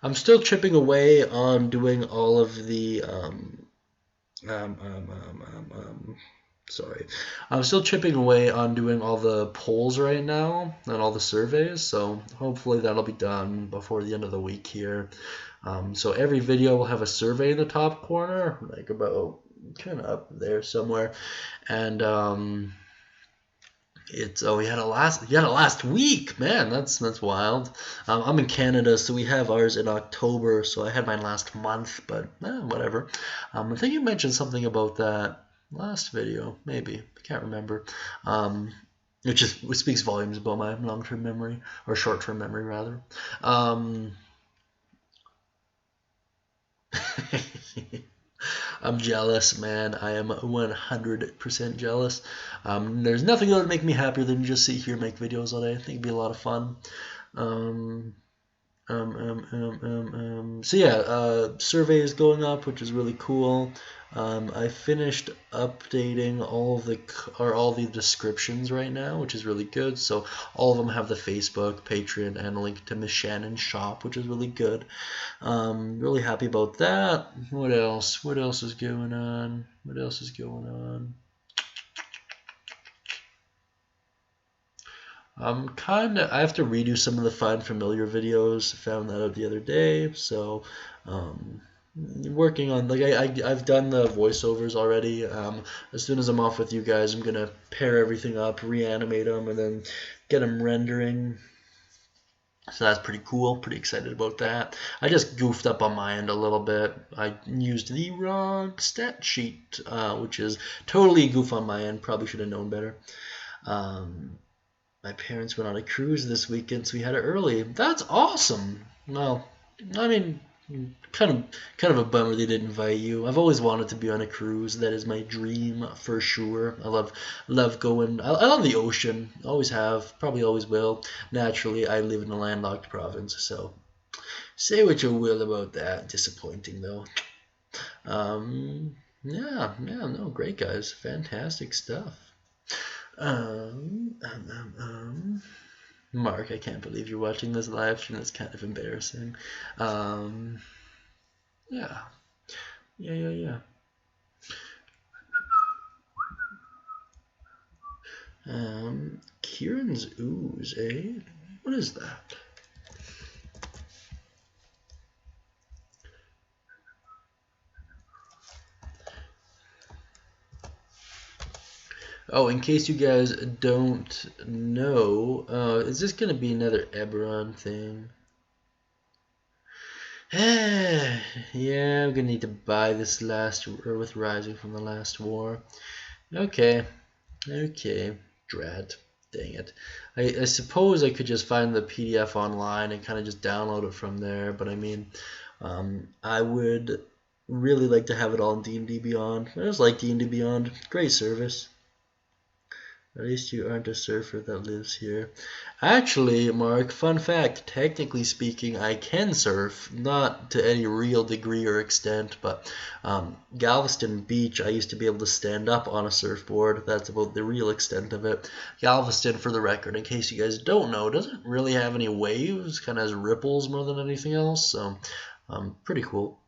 I'm still chipping away on doing all of the sorry. I'm still chipping away on doing all the polls right now and all the surveys, so hopefully that'll be done before the end of the week here. So every video will have a survey in the top corner, like about kind of up there somewhere, and we had a last week, man. That's wild. I'm in Canada, so we have ours in October. So I had mine last month, but whatever. I think you mentioned something about that last video, maybe I can't remember. Which speaks volumes about my long-term memory or short-term memory rather. I'm jealous, man. I am 100% jealous. There's nothing that would make me happier than just sit here and make videos all day. I think it'd be a lot of fun. So yeah, survey is going up, which is really cool. I finished updating all the descriptions right now, which is really good. So all of them have the Facebook, Patreon, and a link to Miss Shannon's shop, which is really good. Really happy about that. What else? What else is going on? What else is going on? I have to redo some of the Find Familiar videos. Found that out the other day. So, working on, like, I've done the voiceovers already. As soon as I'm off with you guys, I'm gonna pair everything up, reanimate them, and then get them rendering. So that's pretty cool. Pretty excited about that. I just goofed up on my end a little bit. I used the wrong stat sheet, which is totally a goof on my end. Probably should have known better. My parents went on a cruise this weekend, so we had it early. That's awesome. Well, I mean, kind of a bummer they didn't invite you. I've always wanted to be on a cruise. That is my dream for sure. I love going. I love the ocean. Always have. Probably always will. Naturally, I live in a landlocked province, so say what you will about that. Disappointing though. Yeah, no, great guys. Fantastic stuff. Mark, I can't believe you're watching this live stream. That's kind of embarrassing. Yeah. Kieran's ooze, eh? What is that? Oh, in case you guys don't know, is this gonna be another Eberron thing? Yeah, I'm gonna need to buy this with Rising from the Last War. Okay, drat, dang it. I suppose I could just find the PDF online and kind of just download it from there, but I mean, I would really like to have it all in D&D Beyond. I just like D&D Beyond, great service. At least you aren't a surfer that lives here. Actually, Mark, fun fact, technically speaking, I can surf, not to any real degree or extent, but Galveston Beach, I used to be able to stand up on a surfboard. That's about the real extent of it. Galveston, for the record, in case you guys don't know, doesn't really have any waves, kind of has ripples more than anything else, so pretty cool.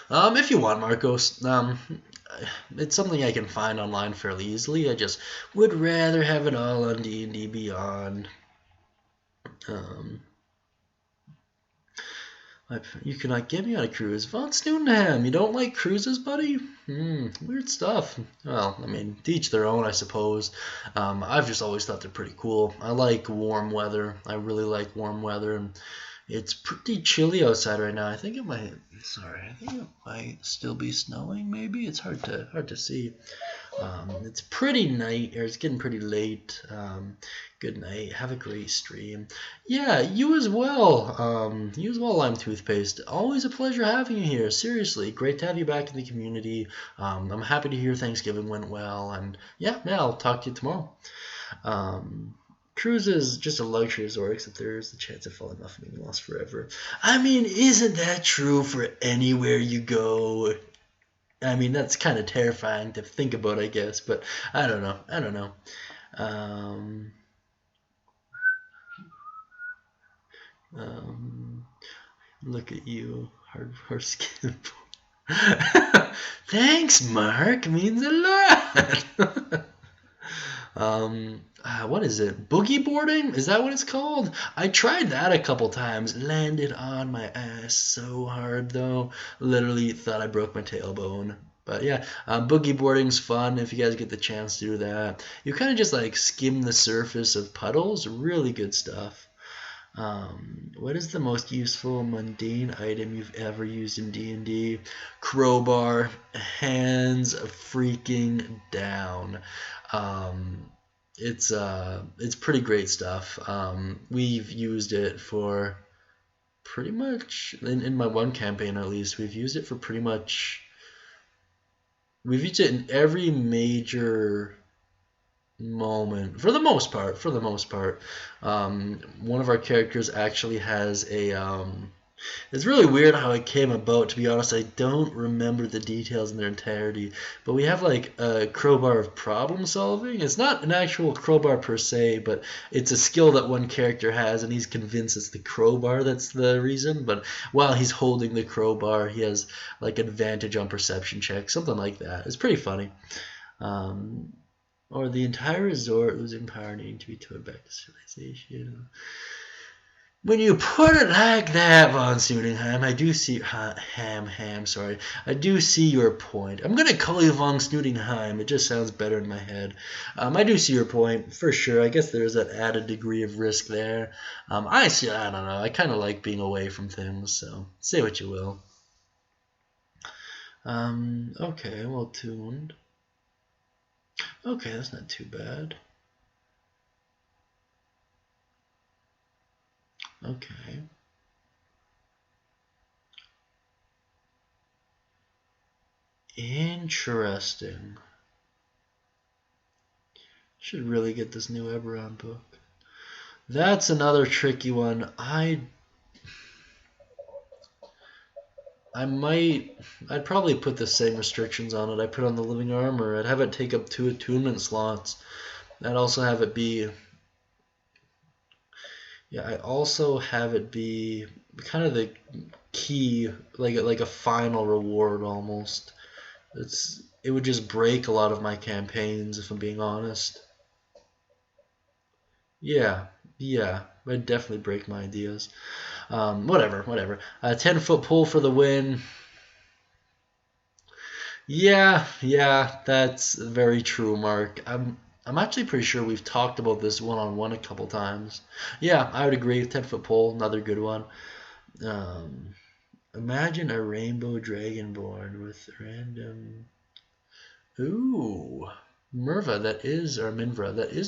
If you want, Marcos, it's something I can find online fairly easily. I just would rather have it all on D&D Beyond. You cannot get me on a cruise. Von Snoodenham, you don't like cruises, buddy? Weird stuff. Well, I mean, to each their own, I suppose. I've just always thought they're pretty cool. I like warm weather. I really like warm weather, and it's pretty chilly outside right now. I think it might still be snowing. Maybe it's hard to see. It's pretty night, or it's getting pretty late. Good night. Have a great stream. Yeah, you as well. Lime Toothpaste. Always a pleasure having you here. Seriously, great to have you back in the community. I'm happy to hear Thanksgiving went well, and yeah, I'll talk to you tomorrow. Cruise is just a luxury resort, except there's the chance of falling off and being lost forever. I mean, isn't that true for anywhere you go? I mean, that's kind of terrifying to think about, I guess, but I don't know. Look at you, hardcore skin. Thanks, Mark. Means a lot. What is it? Boogie boarding? Is that what it's called? I tried that a couple times. Landed on my ass so hard though. Literally thought I broke my tailbone. But yeah, boogie boarding's fun if you guys get the chance to do that. You kind of just like skim the surface of puddles. Really good stuff. What is the most useful mundane item you've ever used in D&D? Crowbar, hands freaking down. It's pretty great stuff. We've used it for pretty much in my one campaign at least. We've used it for pretty much. We've used it in every major moment for the most part. One of our characters actually has a it's really weird how it came about, to be honest. I don't remember the details in their entirety, but we have like a crowbar of problem solving. It's not an actual crowbar per se, but it's a skill that one character has, and he's convinced it's the crowbar that's the reason. But while he's holding the crowbar, he has like advantage on perception checks, something like that. It's pretty funny. Or the entire resort losing power, needing to be towed back to civilization. When you put it like that, Von Snootingheim, I do see I do see your point. I'm gonna call you Von Snootingheim. It just sounds better in my head. I do see your point for sure. I guess there's that added degree of risk there. I don't know. I kind of like being away from things. So say what you will. Okay, well tuned. Okay, that's not too bad. Okay. Interesting. Should really get this new Eberron book. That's another tricky one. I'd probably put the same restrictions on it I put on the Living Armor. I'd have it take up 2 attunement slots. I'd also have it be I also have it be kind of the key, like a final reward almost. It would just break a lot of my campaigns if I'm being honest. Yeah, it'd definitely break my ideas. Whatever. 10-foot pole for the win. Yeah, that's very true, Mark. I'm actually pretty sure we've talked about this one-on-one a couple times. Yeah, I would agree. 10-foot pole, another good one. Imagine a rainbow dragonborn with random. Ooh, Minvra, that is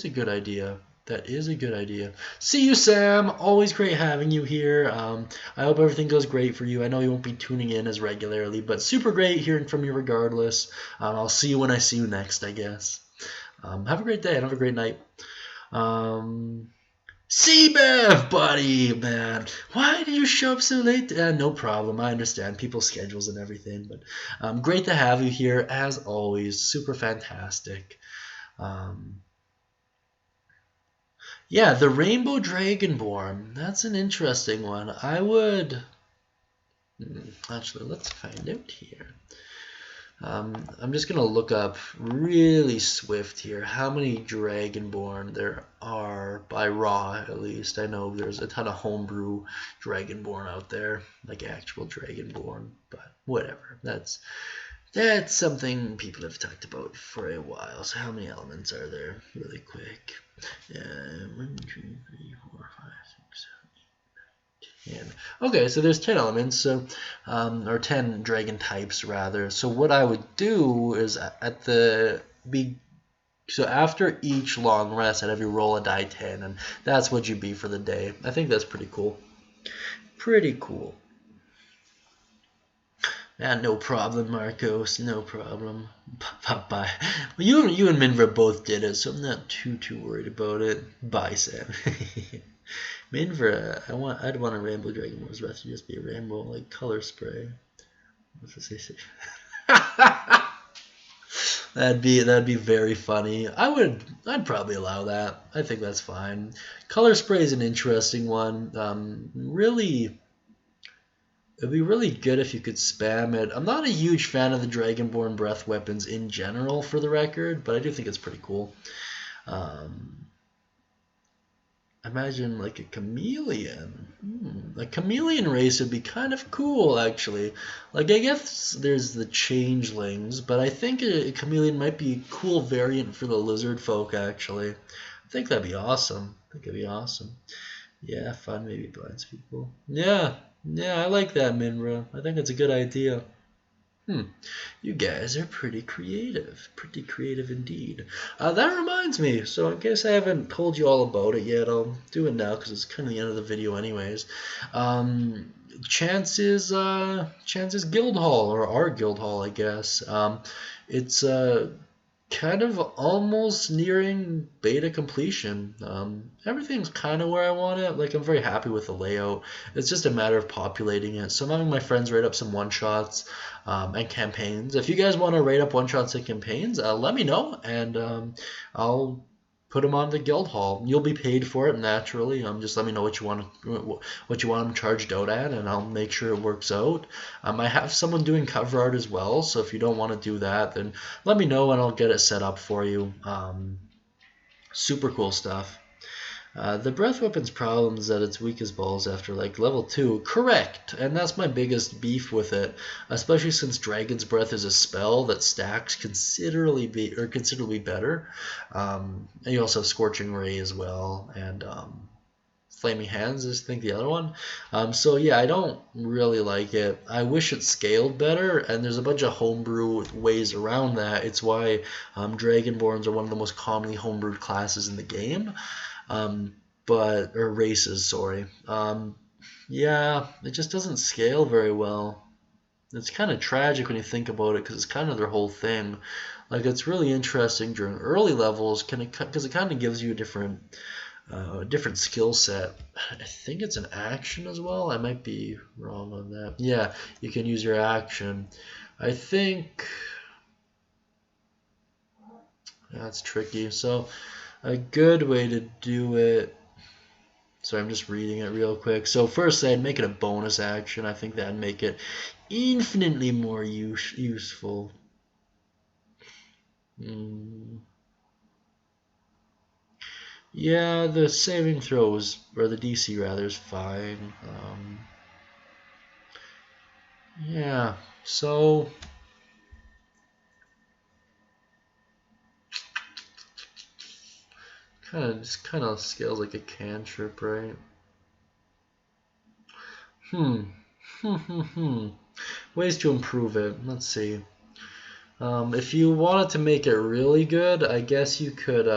a good idea. That is a good idea. See you, Sam. Always great having you here. I hope everything goes great for you. I know you won't be tuning in as regularly, but super great hearing from you regardless. I'll see you when I see you next, I guess. Have a great day and have a great night. CBEV, buddy, man. Why did you show up so late? No problem. I understand people's schedules and everything, but great to have you here as always. Super fantastic. Yeah, the Rainbow Dragonborn. That's an interesting one. I would. Actually, let's find out here. I'm just going to look up really swift here how many Dragonborn there are by Raw, at least. I know there's a ton of homebrew Dragonborn out there, like actual Dragonborn, but whatever. That's something people have talked about for a while. So how many elements are there? Really quick. 1, 2, 3, 4, 5, 6, 7, 8, 9, 10. Okay, so there's 10 elements, so or 10 dragon types rather. So what I would do is so after each long rest, I'd have you roll a die 10, and that's what you'd be for the day. I think that's pretty cool. Pretty cool. No problem, Marcos. No problem. Bye. Well, you and Minvra both did it, so I'm not too worried about it. Bye, Sam. Minvra, I'd want a rainbow dragon was rather just be a rainbow like color spray. What's this say? That'd be very funny. I'd probably allow that. I think that's fine. Color spray is an interesting one. Really, it'd be really good if you could spam it. I'm not a huge fan of the Dragonborn breath weapons in general, for the record, but I do think it's pretty cool. Um, Imagine like a chameleon. A chameleon race would be kind of cool, actually. Like, I guess there's the changelings, but I think a chameleon might be a cool variant for the lizard folk, actually. I think that'd be awesome. I think it'd be awesome. Yeah, fun maybe blinds people. Yeah, I like that, Minra. I think it's a good idea. Hmm. You guys are pretty creative indeed. That reminds me. So in case I haven't told you all about it yet, I'll do it now because it's kind of the end of the video, anyways. Chance's Guild Hall, or our Guild Hall, I guess. It's kind of almost nearing beta completion. Everything's kind of where I want it. Like, I'm very happy with the layout. It's just a matter of populating it. So I'm having my friends write up some one-shots and campaigns. If you guys want to write up one-shots and campaigns, let me know, and I'll put them on the guild hall. You'll be paid for it naturally. Just let me know what you want them charged out at, and I'll make sure it works out. I have someone doing cover art as well, so if you don't want to do that, then let me know and I'll get it set up for you. Super cool stuff. The breath weapon's problem is that it's weak as balls after like level 2. Correct, and that's my biggest beef with it, especially since Dragon's Breath is a spell that stacks considerably better. And you also have Scorching Ray as well, and Flaming Hands is, I think, the other one. So yeah, I don't really like it. I wish it scaled better, and there's a bunch of homebrew ways around that. It's why Dragonborns are one of the most commonly homebrewed classes in the game. Or races, sorry. Yeah, it just doesn't scale very well. It's kind of tragic when you think about it, because it's kind of their whole thing. Like, it's really interesting during early levels, because it kind of gives you a different skill set. I think it's an action as well. I might be wrong on that. Yeah, you can use your action. I think that's tricky. So a good way to do it. So I'm just reading it real quick. So first, I'd make it a bonus action. I think that'd make it infinitely more useful. Yeah, the saving throws, or the DC rather, is fine. Yeah, so kind of scales like a cantrip, right? Ways to improve it. Let's see. If you wanted to make it really good, I guess you could.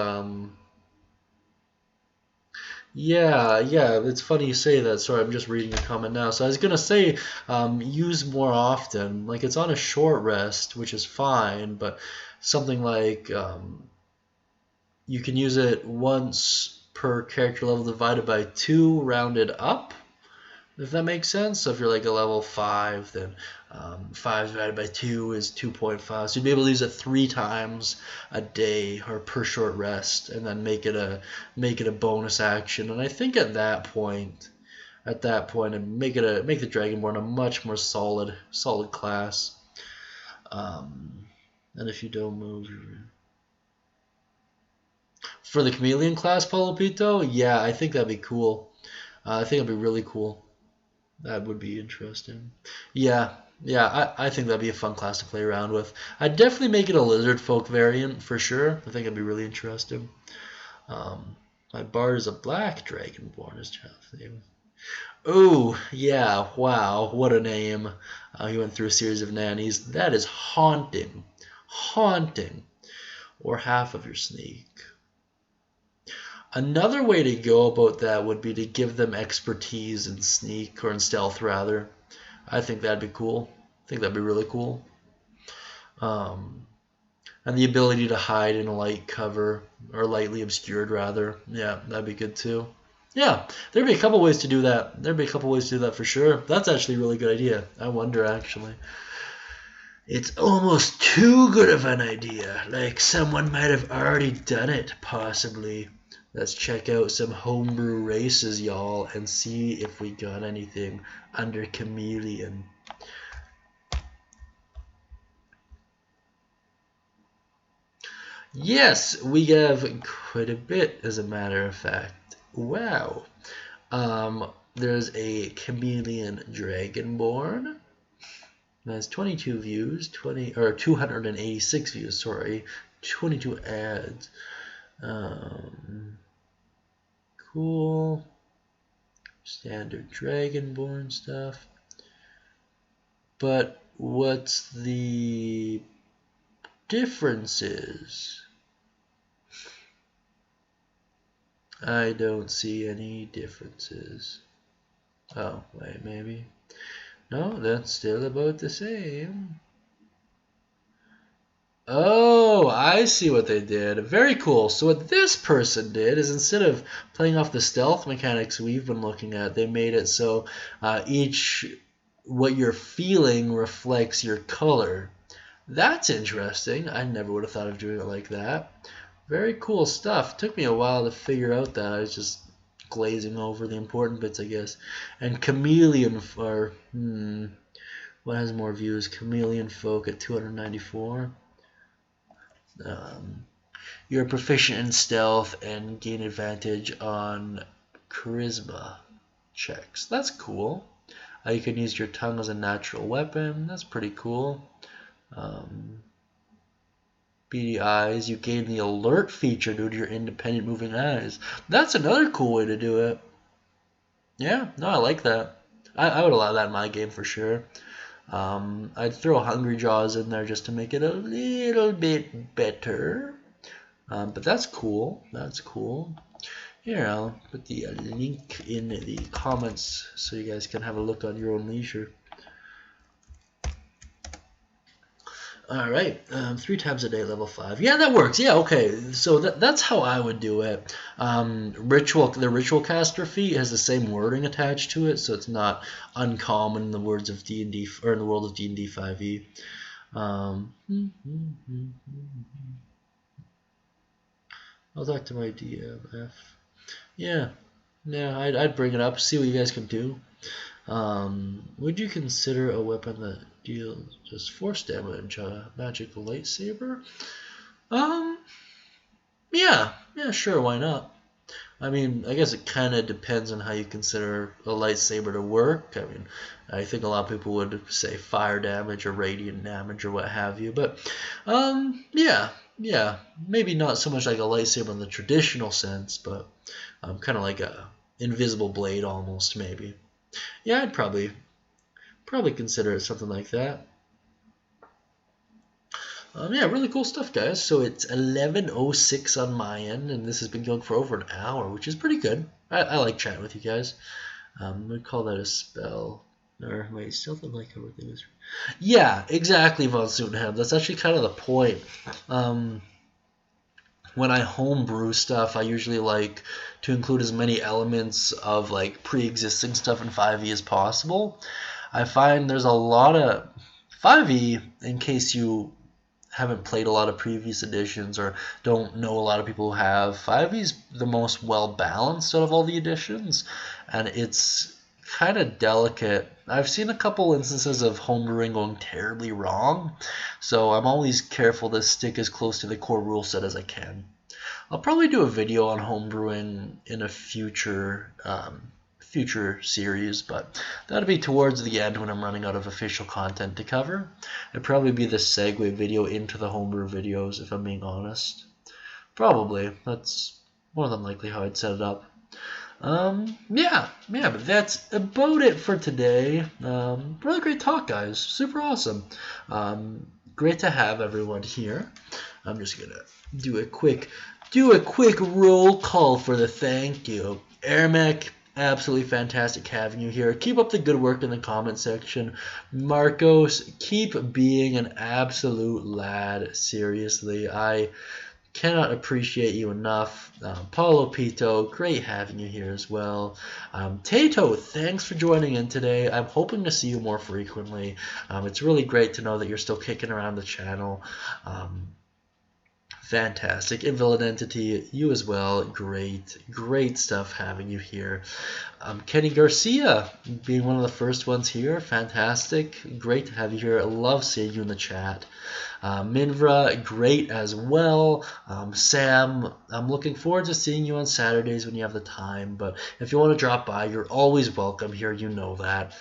Yeah, it's funny you say that. Sorry, I'm just reading a comment now. So I was gonna say, use more often. Like, it's on a short rest, which is fine, but something like you can use it once per character level divided by 2 rounded up, if that makes sense. So if you're like a level 5, then 5 divided by 2 is 2.5. So you'd be able to use it 3 times a day or per short rest, and then make it a bonus action. And I think at that point, and make the Dragonborn a much more solid class. And if you don't move. For the Chameleon class, Paulo Pito, yeah, I think that'd be cool. I think it'd be really cool. That would be interesting. Yeah, I think that'd be a fun class to play around with. I'd definitely make it a lizard folk variant for sure. I think it'd be really interesting. My bard is a black dragonborn. His child's name. Oh, yeah, wow, what a name. He went through a series of nannies. That is haunting. Or half of your sneak. Another way to go about that would be to give them expertise in sneak, or in stealth rather. I think that'd be cool. I think that'd be really cool. And the ability to hide in a light cover, or lightly obscured rather. Yeah, that'd be good too. Yeah, there'd be a couple ways to do that. For sure. That's actually a really good idea. I wonder, actually. It's almost too good of an idea, like someone might have already done it, possibly. Let's check out some homebrew races, y'all, and see if we got anything under Chameleon. Yes, we have quite a bit, as a matter of fact. Wow. There's a Chameleon Dragonborn. That's 22 views, 286 views, sorry, 22 ads. Cool. Standard Dragonborn stuff. But what's the differences? I don't see any differences. Oh, wait, maybe. No, that's still about the same. Oh, I see what they did. Very cool. So what this person did is, instead of playing off the stealth mechanics we've been looking at, they made it so what you're feeling reflects your color. That's interesting. I never would have thought of doing it like that. Very cool stuff. Took me a while to figure out that. I was just glazing over the important bits, I guess. And Chameleon, or what has more views? Chameleon Folk at 294. You're proficient in stealth and gain advantage on charisma checks. That's cool. You can use your tongue as a natural weapon. That's pretty cool. Beady eyes. You gain the alert feature due to your independent moving eyes. That's another cool way to do it. Yeah, no, I like that. I would allow that in my game for sure. I'd throw Hungry Jaws in there just to make it a little bit better. But that's cool. That's cool. Here, I'll put the link in the comments so you guys can have a look on your own leisure. Alright, 3 times a day, level 5. Yeah, that works. Yeah, okay. So that's how I would do it. The Ritual Caster feat has the same wording attached to it, so it's not uncommon in the words of D&D, or in the world of D&D 5e. I'll talk to my DMF. Yeah, I'd bring it up, see what you guys can do. Would you consider a weapon that deals just force damage, a magical lightsaber? Yeah, sure, why not? I mean, I guess it kind of depends on how you consider a lightsaber to work. I mean, I think a lot of people would say fire damage or radiant damage or what have you. But, yeah, maybe not so much like a lightsaber in the traditional sense, but kind of like a invisible blade almost, maybe. Yeah, I'd probably consider it something like that. Yeah, really cool stuff, guys. So it's 11:06 on my end, and this has been going for over an hour, which is pretty good. I like chatting with you guys. I'm going to call that a spell. Or, wait, stealth and light cover things. Yeah, exactly, Von Sutenham. That's actually kind of the point. When I homebrew stuff, I usually like to include as many elements of like pre-existing stuff in 5e as possible. I find there's a lot of 5e, in case you haven't played a lot of previous editions or don't know a lot of people who have, 5e's the most well-balanced out of all the editions, and it's kind of delicate. I've seen a couple instances of homebrewing going terribly wrong, so I'm always careful to stick as close to the core rule set as I can. I'll probably do a video on homebrewing in a future series, but that'll be towards the end when I'm running out of official content to cover. It'd probably be the segue video into the homebrew videos, if I'm being honest. Probably. That's more than likely how I'd set it up. Yeah, but that's about it for today. Really great talk, guys. Super awesome. Great to have everyone here. I'm just gonna do a quick roll call for the thank you. Ermac, absolutely fantastic having you here. Keep up the good work in the comment section. Marcos, keep being an absolute lad. Seriously, I Cannot appreciate you enough. Paulo Pito, great having you here as well. Tato, thanks for joining in today. I'm hoping to see you more frequently. It's really great to know that you're still kicking around the channel. Fantastic. Invalid Entity, you as well. Great stuff having you here. Kenny Garcia, being one of the first ones here. Fantastic. Great to have you here. I love seeing you in the chat. Minvra, great as well. Sam, I'm looking forward to seeing you on Saturdays when you have the time, but if you want to drop by, you're always welcome here, you know that.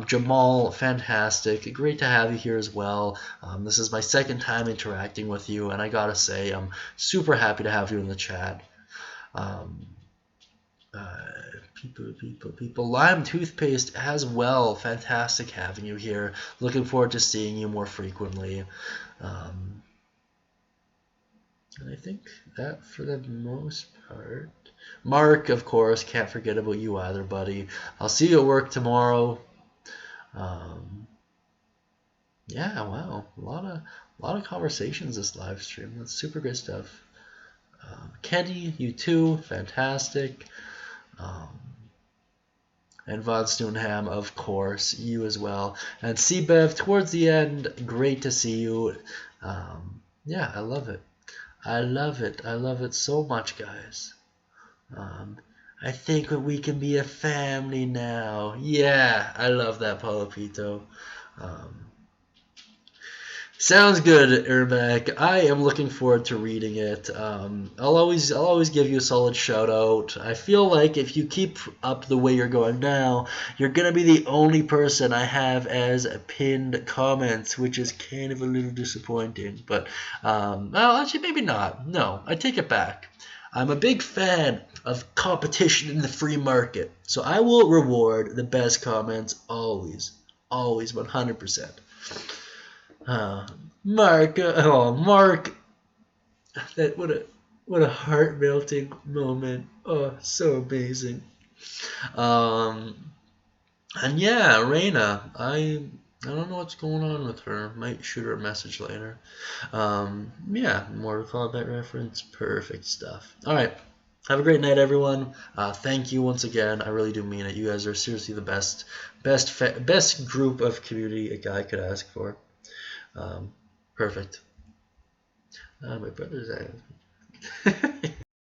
Jamal, fantastic. Great to have you here as well. This is my second time interacting with you, and I gotta say, I'm super happy to have you in the chat. People. Lime Toothpaste as well. Fantastic having you here. Looking forward to seeing you more frequently. And I think that for the most part. Mark, of course, can't forget about you either, buddy. I'll see you at work tomorrow. Yeah, wow, a lot of conversations this live stream. That's super great stuff. Kenny, you too, fantastic. And Von Stoonham, of course, you as well. And CBev, towards the end, great to see you. Yeah, I love it. I love it so much, guys. I think that we can be a family now. Yeah, I love that, Paulo Pito. Sounds good, Ermac. I am looking forward to reading it. I'll always give you a solid shout out. I feel like if you keep up the way you're going now, you're gonna be the only person I have as pinned comments, which is kind of a little disappointing. But well, actually, maybe not. No, I take it back. I'm a big fan of competition in the free market, so I will reward the best comments always, 100%. Mark, Mark, that what a heart melting moment. Oh, so amazing. And yeah, Reina, I don't know what's going on with her. Might shoot her a message later. Yeah, Mortal Kombat reference, perfect stuff. All right. Have a great night, everyone. Thank you once again. I really do mean it. You guys are seriously the best group of community a guy could ask for. Perfect. My brother's